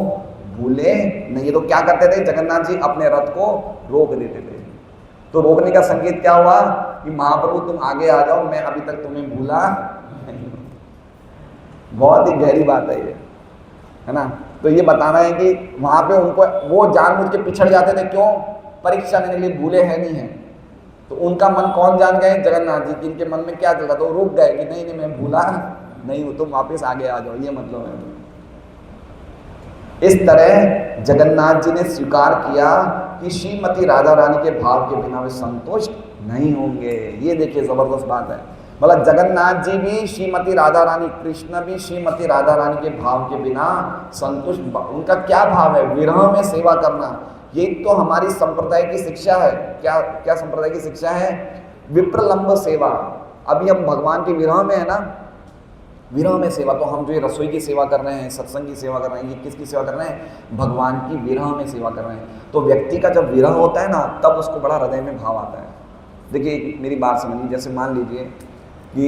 भूले नहीं। तो क्या करते थे? जगन्नाथ जी अपने रथ को रोक देते थे। तो रोकने का संकेत क्या हुआ कि महाप्रभु तुम आगे आ जाओ, मैं अभी तक तुम्हें भूला नहीं। बहुत ही गहरी बात है ये, है ना। तो ये बताना है कि वहां पे उनको वो जानबूझ के पिछड़ जाते थे, क्यों? परीक्षा लेने के लिए, भूले हैं नहीं है। तो उनका मन कौन जान गए? जगन्नाथ जी। जिनके मन में क्या चल रहा था, वो रुक गए कि नहीं मैं भूला नहीं हूँ, तुम वापस आगे आ जाओ, ये मतलब है। इस तरह जगन्नाथ जी ने स्वीकार किया कि श्रीमती राधा रानी के भाव के बिना वे संतुष्ट नहीं होंगे। ये देखिए जबरदस्त बात है। मतलब जगन्नाथ जी भी श्रीमती राधा रानी, कृष्ण भी श्रीमती राधा रानी के भाव के बिना संतुष्ट। उनका क्या भाव है? विरह में सेवा करना। ये तो हमारी संप्रदाय की शिक्षा है। क्या क्या संप्रदाय की शिक्षा है? विप्रलंब सेवा। अभी हम भगवान के विरह में है ना, विरह में सेवा। तो हम जो ये रसोई की सेवा कर रहे हैं, सत्संग की सेवा कर रहे हैं, ये किसकी सेवा कर रहे हैं? भगवान की विरह में सेवा कर रहे हैं। तो व्यक्ति का जब विरह होता है ना, तब उसको बड़ा हृदय में भाव आता है। देखिए मेरी बात समझिए, जैसे मान लीजिए कि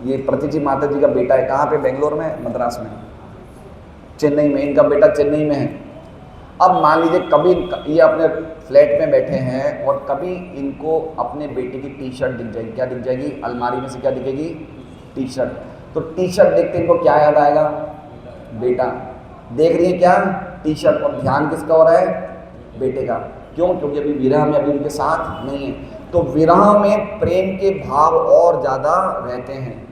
ये प्रतिजी माता जी का बेटा है, कहाँ पे? बेंगलोर में, मद्रास में, चेन्नई में। इनका बेटा चेन्नई में है। अब मान लीजिए कभी ये अपने फ्लैट में बैठे हैं और कभी इनको अपने बेटे की टी शर्ट दिख जाएगी। क्या दिख जाएगी? अलमारी में से क्या दिखेगी? T shirt. तो टी शर्ट देखते इनको क्या याद आएगा? बेटा। देख रही है क्या? T shirt. और ध्यान किसका हो रहा है? बेटे का। क्यों? क्योंकि अभी विरह में अभी उनके साथ नहीं है। तो विरह में प्रेम के भाव और ज़्यादा रहते हैं,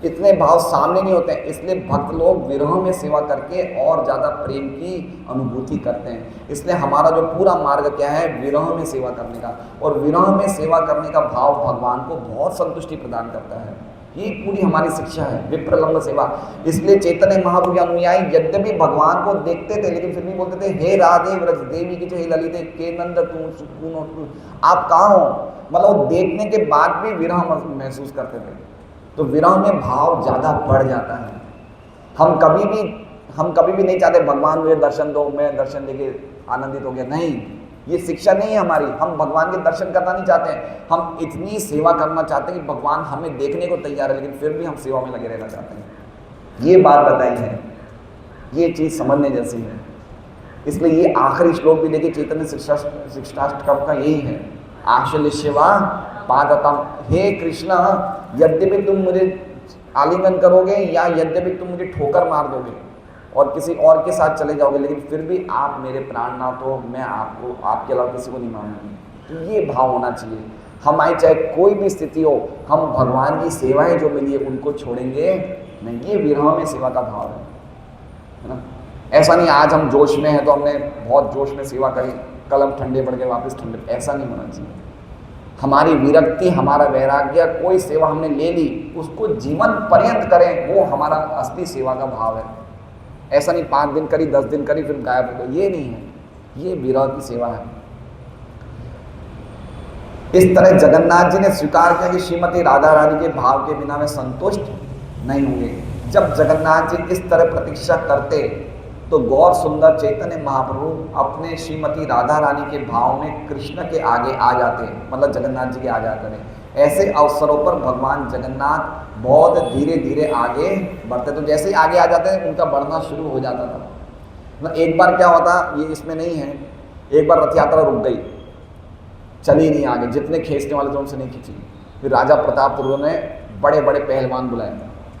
इतने भाव सामने नहीं होते हैं। इसलिए भक्त लोग विरह में सेवा करके और ज़्यादा प्रेम की अनुभूति करते हैं। इसलिए हमारा जो पूरा मार्ग क्या है? विरह में सेवा करने का। और विरह में सेवा करने का भाव भगवान को बहुत संतुष्टि प्रदान करता है। ये पूरी हमारी शिक्षा है, विप्रलंब सेवा। इसलिए चैतन्य महाप्रभु के अनुयायी यद्यपि भगवान को देखते थे, लेकिन फिर भी बोलते थे, हे राधे व्रज देवी की, हे ललिते के नंद तू सुकून, आप कहाँ हो? मतलब वो देखने के बाद भी विरह महसूस करते थे। तो विरह में भाव ज़्यादा बढ़ जाता है। हम कभी भी नहीं चाहते भगवान मुझे दर्शन दो, मैं दर्शन लेके आनंदित हो गया। नहीं, ये शिक्षा नहीं है हमारी। हम भगवान के दर्शन करना नहीं चाहते हैं, हम इतनी सेवा करना चाहते हैं कि भगवान हमें देखने को तैयार है, लेकिन फिर भी हम सेवा में लगे रहना चाहते हैं। ये बात बताई है, ये चीज़ समझने जैसी है। इसलिए ये आखिरी श्लोक भी देखिए चैतन्य शिक्षाष्टकम का यही है, आशल सेवा पादतम। हे कृष्ण, यद्यपि तुम मुझे आलिंगन करोगे या यद्यपि तुम मुझे ठोकर मार दोगे और किसी और के साथ चले जाओगे, लेकिन फिर भी आप मेरे प्राणनाथ हो, मैं आपको, आपके अलावा किसी को नहीं मानूंगी। तो ये भाव होना चाहिए। हमारी चाहे कोई भी स्थिति हो, हम भगवान की सेवाएं जो मिली है उनको छोड़ेंगे नहीं। ये विरह में सेवा का भाव है ना। ऐसा नहीं आज हम जोश में हैं तो हमने बहुत जोश में सेवा करी, कल हम ठंडे पड़ गए वापस ठंडे, ऐसा नहीं होना चाहिए। हमारी विरक्ति, हमारा वैराग्य, कोई सेवा हमने ले ली उसको जीवन पर्यंत करें, वो हमारा असली सेवा का भाव है। ऐसा नहीं 5 दिन करी, 10 दिन करी, फिर गायब हो गई, ये नहीं है। ये विरह की सेवा है। इस तरह जगन्नाथ जी ने स्वीकार किया कि श्रीमती राधा रानी के भाव के बिना वे संतुष्ट नहीं होंगे। जब जगन्नाथ जी इस तरह प्रतीक्षा करते तो गौर सुंदर चैतन्य महाप्रभु अपने श्रीमती राधा रानी के भाव में कृष्ण के आगे आ जाते, मतलब जगन्नाथ जी के आ जाते हैं। ऐसे अवसरों पर भगवान जगन्नाथ बहुत धीरे धीरे आगे बढ़ते, तो जैसे ही आगे आ जाते हैं उनका बढ़ना शुरू हो जाता था। मतलब एक बार क्या होता, ये इसमें नहीं है, एक बार रथ यात्रा रुक गई, चली नहीं आगे, जितने खींचने वाले थे उनसे नहीं खींची। फिर राजा प्रताप रुद्र ने बड़े बड़े पहलवान बुलाए,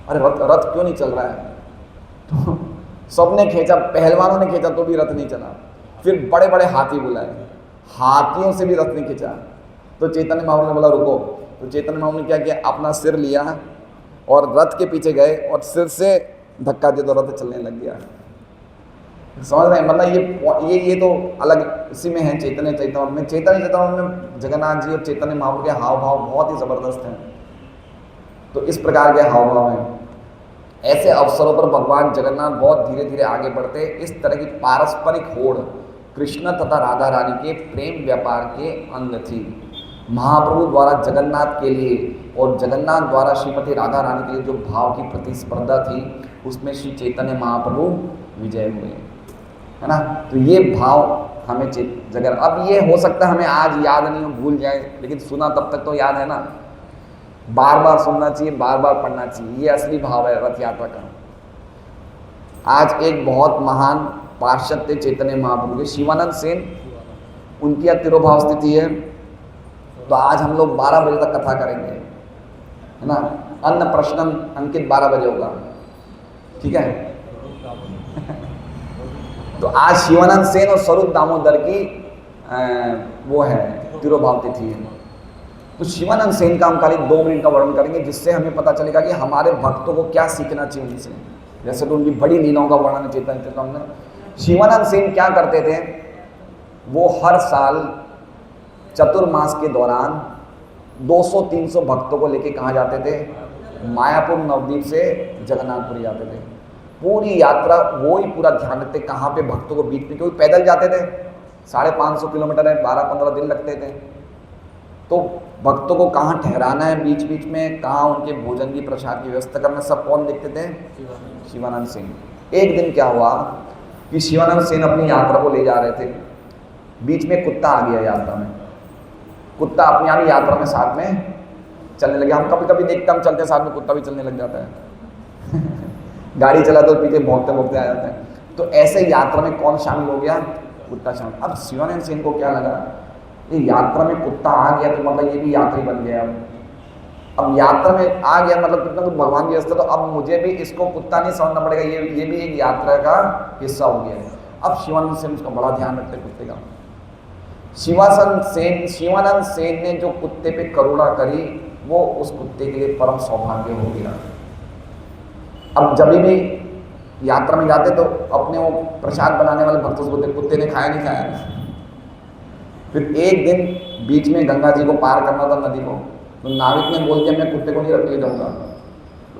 अरे रथ क्यों नहीं चल रहा है? तो सबने खींचा, पहलवानों ने खींचा तो भी रथ नहीं चला। फिर बड़े बड़े हाथी बुलाए, हाथियों से भी रथ नहीं खींचा। तो चैतन्य महाप्रभु ने बोला रुको। तो चैतन्य महाप्रभु ने क्या किया, अपना सिर लिया और रथ के पीछे गए और सिर से धक्का दिया तो रथ चलने लग गया। समझ रहे हैं? मतलब ये तो अलग इसी में है। चैतन्य चैतन्य में जगन्नाथ जी और चैतन्य महाप्रभु के हाव भाव बहुत ही ज़बरदस्त हैं। तो इस प्रकार के हाव भाव हैं। ऐसे अवसरों पर भगवान जगन्नाथ बहुत धीरे धीरे आगे बढ़ते। इस तरह की पारस्परिक होड़ कृष्ण तथा राधा रानी के प्रेम व्यापार के अंग थी। महाप्रभु द्वारा जगन्नाथ के लिए और जगन्नाथ द्वारा श्रीमती राधा रानी के लिए जो भाव की प्रतिस्पर्धा थी, उसमें श्री चैतन्य महाप्रभु विजय हुए, है ना। तो ये भाव हमें जगह, अब ये हो सकता है हमें आज याद नहीं हो, भूल जाए, लेकिन सुना तब तक तो याद है ना। बार बार सुनना चाहिए, बार बार पढ़ना चाहिए। ये असली भाव है रथ यात्रा का। आज एक बहुत महान पार्षद थे चैतन्य महाप्रभु के, शिवानंद सेन, उनकी यहाँ तिरोभाव स्थिति है। तो आज हम लोग 12 बजे तक कथा करेंगे, है ना। अन्न प्रश्नम अंकित 12 बजे होगा, ठीक है। तो आज शिवानंद सेन और स्वरूप दामोदर की वो है तिरोभाव तिथि है। तो शिवानंद सेन का हम खाली 2 मिनट का वर्णन करेंगे, जिससे हमें पता चलेगा कि हमारे भक्तों को क्या सीखना चाहिए उनसे। जैसे तो उनकी बड़ी लीलाओं का वर्णन चैतन्य चरितामृत में। शिवानंद सेन क्या करते थे, वो हर साल चतुर्मास के दौरान 200-300 भक्तों को लेके कहाँ जाते थे, मायापुर नवद्वीप से जगन्नाथपुरी जाते थे। पूरी यात्रा वो ही पूरा ध्यान रखते कहाँ पे भक्तों को बीच में, क्योंकि पैदल जाते थे, 550 किलोमीटर है, 12-15 दिन लगते थे, तो भक्तों को कहाँ ठहराना है बीच बीच में, कहाँ उनके भोजन की प्रसाद की व्यवस्था करना, सब कौन देखते थे, शिवानंद सेन। एक दिन क्या हुआ कि शिवानंद सेन अपनी यात्रा को ले जा रहे थे, बीच में कुत्ता आ गया यात्रा में। कुत्ता अपनी आप यात्रा में साथ में चलने लगे। हम कभी कभी देखते हम चलते साथ में कुत्ता भी चलने लग जाता है गाड़ी चला तो पीछे भौंकते भौंकते आ जाते हैं। तो ऐसे यात्रा में कौन शामिल हो गया, कुत्ता शामिल। अब शिवानंद सेन को क्या लगा, ये यात्रा में कुत्ता आ गया तो मतलब ये भी यात्री बन गया। अब यात्रा में आ गया मतलब कितना कुछ भगवान की व्यवस्था, तो अब मुझे भी इसको कुत्ता नहीं समझना पड़ेगा, ये भी एक यात्रा का हिस्सा हो गया है। अब शिवानंद सेन उसका बड़ा ध्यान रखते कुत्ते का। शिवानंद सेन ने जो कुत्ते पे करुणा करी, वो उस कुत्ते के लिए परम सौभाग्य हो गया। अब जब भी यात्रा में जाते तो अपने वो प्रसाद बनाने वाले भक्तों से बोलते, कुत्ते ने खाया नहीं खाया। फिर एक दिन बीच में गंगा जी को पार करना था, नदी को, तो नाविक ने बोल दिया मैं कुत्ते को नहीं रख ले जाऊंगा।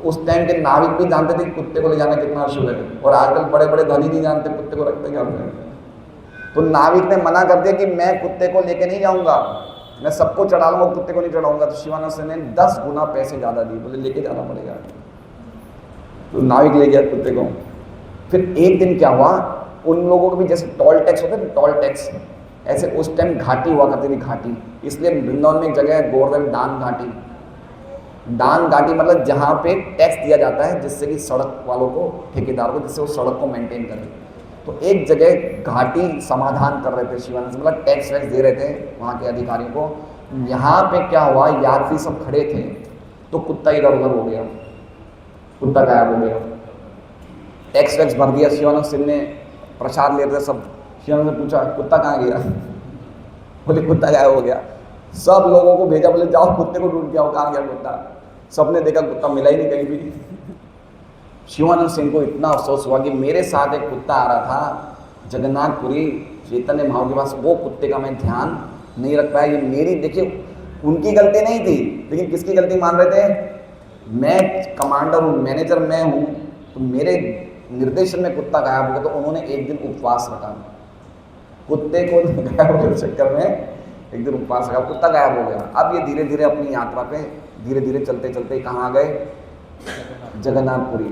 उस टाइम के नाविक भी जानते थे कि कुत्ते को ले जाना कितना अशुभ है, और आजकल बड़े बड़े धनी नहीं जानते कुत्ते को रखते क्या होते हैं। तो नाविक ने मना कर दिया कि मैं कुत्ते को लेके नहीं जाऊंगा, मैं सबको चढ़ा लूंगा, कुत्ते को नहीं चढ़ाऊंगा। तो शिवानंद सेन ने 10 गुना पैसे ज़्यादा दिए, बोले लेके जाना पड़ेगा। तो नाविक ले गया कुत्ते को। फिर एक दिन क्या हुआ, उन लोगों को भी जैसे टोल टैक्स होते थे, टोल टैक्स ऐसे उस टाइम घाटी हुआ करती थी, घाटी। इसलिए वृंदावन में एक जगह है गोवर्धन दान घाटी। दान घाटी मतलब जहाँ पे टैक्स दिया जाता है जिससे कि सड़क वालों को, ठेकेदार को, जिससे वो सड़क को मेंटेन करें। तो एक जगह घाटी समाधान कर रहे थे शिवानंद से, मतलब टैक्स वैक्स दे रहे थे वहाँ के अधिकारियों को। यहाँ पे क्या हुआ, यात्री सब खड़े थे तो कुत्ता इधर उधर हो गया, कुत्ता गायब हो गया। टैक्स वैक्स भर दिया, शिवानंद सिंह ने प्रसाद ले रहे थे सब। शिवानंद ने पूछा कुत्ता कहाँ गया, बोले कुत्ता गायब हो गया। सब लोगों को भेजा, बोले जाओ कुत्ते को ढूंढ के आओ, कहाँ गया कुत्ता। सबने देखा कुत्ता मिला ही नहीं कहीं भी। शिवानंद सिंह को इतना अफसोस हुआ कि मेरे साथ एक कुत्ता आ रहा था जगन्नाथपुरी चैतन्य महाप्रभु के पास, वो कुत्ते का मैं ध्यान नहीं रख पाया। ये मेरी, देखिए उनकी गलती नहीं थी, लेकिन किसकी गलती मान रहे थे, मैं कमांडर हूँ, मैनेजर मैं हूँ, तो मेरे निर्देशन में कुत्ता गायब हो गया। तो उन्होंने एक दिन उपवास रखा, कुत्ते को गायब होने के चक्कर में एक दिन उपवास रखा, कुत्ता गायब हो गया। अब ये धीरे धीरे अपनी यात्रा पे धीरे धीरे चलते चलते कहाँ गए, जगन्नाथपुरी।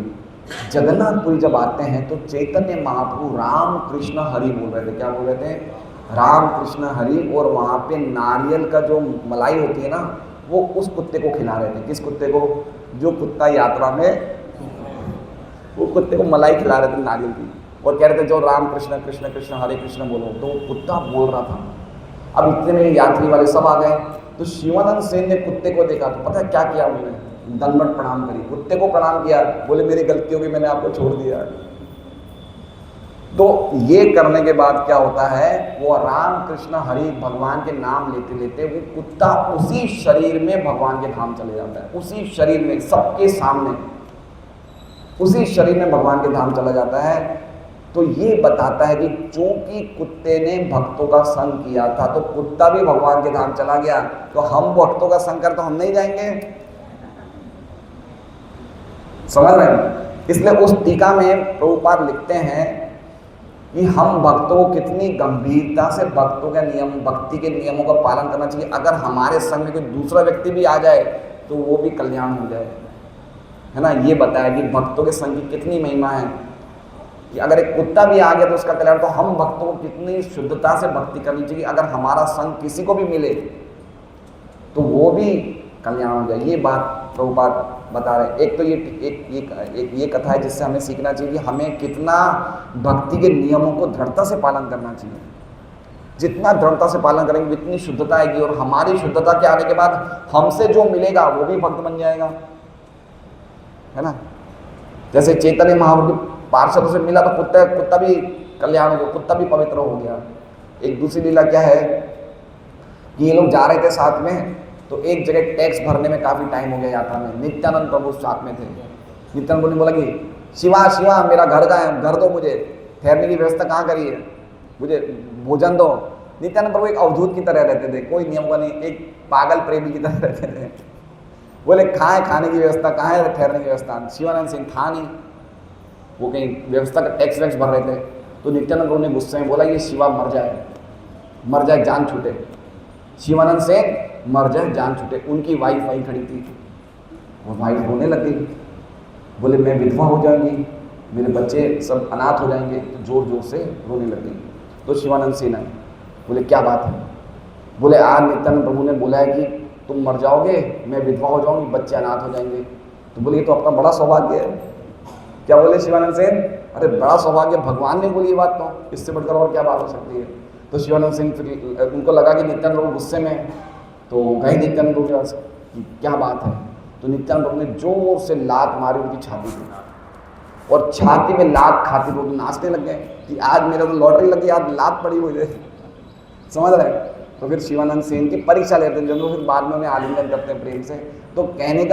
जगन्नाथपुरी जब आते हैं तो चैतन्य महाप्रभु राम कृष्ण हरि बोल रहे थे। क्या बोल रहे थे, राम कृष्ण हरि। और वहाँ पे नारियल का जो मलाई होती है ना, वो उस कुत्ते को खिला रहे थे। किस कुत्ते को, जो कुत्ता यात्रा में, वो कुत्ते को मलाई खिला रहे थे नारियल की, और कह रहे थे जो राम कृष्ण कृष्ण कृष्ण हरे कृष्ण बोलो। तो वो कुत्ता बोल रहा था। अब इतने में यात्री वाले सब आ गए, तो शिवानंद सेन ने कुत्ते को देखा तो पता है क्या किया उन्होंने, दंडवत प्रणाम करी, कुत्ते को प्रणाम किया, बोले मेरी गलती होगी, मैंने आपको छोड़ दिया। तो ये करने के बाद क्या होता है, वो राम कृष्ण हरि भगवान के नाम लेते लेते वो कुत्ता उसी शरीर में भगवान के धाम चले जाता है, उसी शरीर में, सबके सामने उसी शरीर में भगवान के धाम चला जाता है। तो ये बताता है कि चूंकि कुत्ते ने भक्तों का संग किया था, तो कुत्ता भी भगवान के धाम चला गया। तो हम भक्तों का संग कर तो हम नहीं जाएंगे, समझ रहे हैं। इसलिए उस टीका में प्रभुपाद लिखते हैं कि हम भक्तों को कितनी गंभीरता से भक्तों के नियम, भक्ति के नियमों का पालन करना चाहिए। अगर हमारे संग में कोई दूसरा व्यक्ति भी आ जाए तो वो भी कल्याण हो जाए, है ना। ये बताया कि भक्तों के संग की कितनी महिमा है, कि अगर एक कुत्ता भी आ गया तो उसका कल्याण। तो हम भक्तों को कितनी शुद्धता से भक्ति करनी चाहिए, अगर हमारा संग किसी को भी मिले तो वो भी कल्याण हो जाए। ये बात प्रभुपाद बता रहे। एक तो ये कथा है जिससे हमें सीखना चाहिए कि हमें कितना भक्ति के नियमों को दृढ़ता से पालन करना चाहिए। जितना दृढ़ता से पालन करेंगे उतनी शुद्धता आएगी, और हमारी शुद्धता के आने के बाद हमसे जो मिलेगा वो भी भक्त बन जाएगा, है ना। जैसे चैतन्य महाप्रभु पार्षदों से मिला तो कुत्ता भी कल्याण हो गया, कुत्ता भी पवित्र हो गया। एक दूसरी लीला क्या है कि ये लोग जा रहे थे साथ में, तो एक जगह टैक्स भरने में काफ़ी टाइम हो गया यात्रा में। नित्यानंद प्रभु साथ में थे। नित्यानंद प्रभु ने बोला कि शिवा शिवा मेरा घर का है, घर दो मुझे, ठहरने की व्यवस्था कहाँ करी है, मुझे भोजन दो। नित्यानंद प्रभु एक अवधूत की तरह रहते थे, कोई नियम का नहीं, एक पागल प्रेमी की तरह रहते थे। बोले कहाँ है खाने की व्यवस्था, कहाँ है ठहरने की व्यवस्था। शिवानंद सिंह था नहीं, वो कहीं व्यवस्था का टैक्स वैक्स भर रहे थे। तो नित्यानंद प्रभु ने गुस्से में बोला ये शिवा मर जाए जान छूटे, शिवानंद सिंह मर जाए जान छूटे। उनकी वाइफ वहीं खड़ी थी, वो वाइफ रोने लग गई, बोले मैं विधवा हो जाऊंगी, मेरे बच्चे सब अनाथ हो जाएंगे, तो जोर जोर से रोने लग गई। तो शिवानंद सिंह आए, बोले क्या बात है, बोले आज नित्यानंद प्रभु ने बोला है कि तुम मर जाओगे, मैं विधवा हो जाऊंगी, बच्चे अनाथ हो जाएंगे। तो बोले ये तो अपना बड़ा सौभाग्य है। क्या बोले शिवानंद सिंह, अरे बड़ा सौभाग्य, भगवान ने बोली ये बात, तो इससे बढ़कर और क्या बात हो सकती है। तो शिवानंद सिंह फिर उनको लगा कि नित्यानंद प्रभु गुस्से में, तो गए नित्यानंद प्रभु के पास कि क्या बात है। तो नित्यानंद प्रभु ने जोर से लात मारी उनकी छाती पे, और छाती में लात खाते लोग नाचने लग गए कि आज मेरा तो लॉटरी लगी, आज लात पड़ी हुई है, समझ रहे हैं। तो फिर शिवानंद सिंह की परीक्षा लेते हैं, जब वो फिर बाद में उन्हें आलिंगन करते हैं प्रेम से। तो कहने का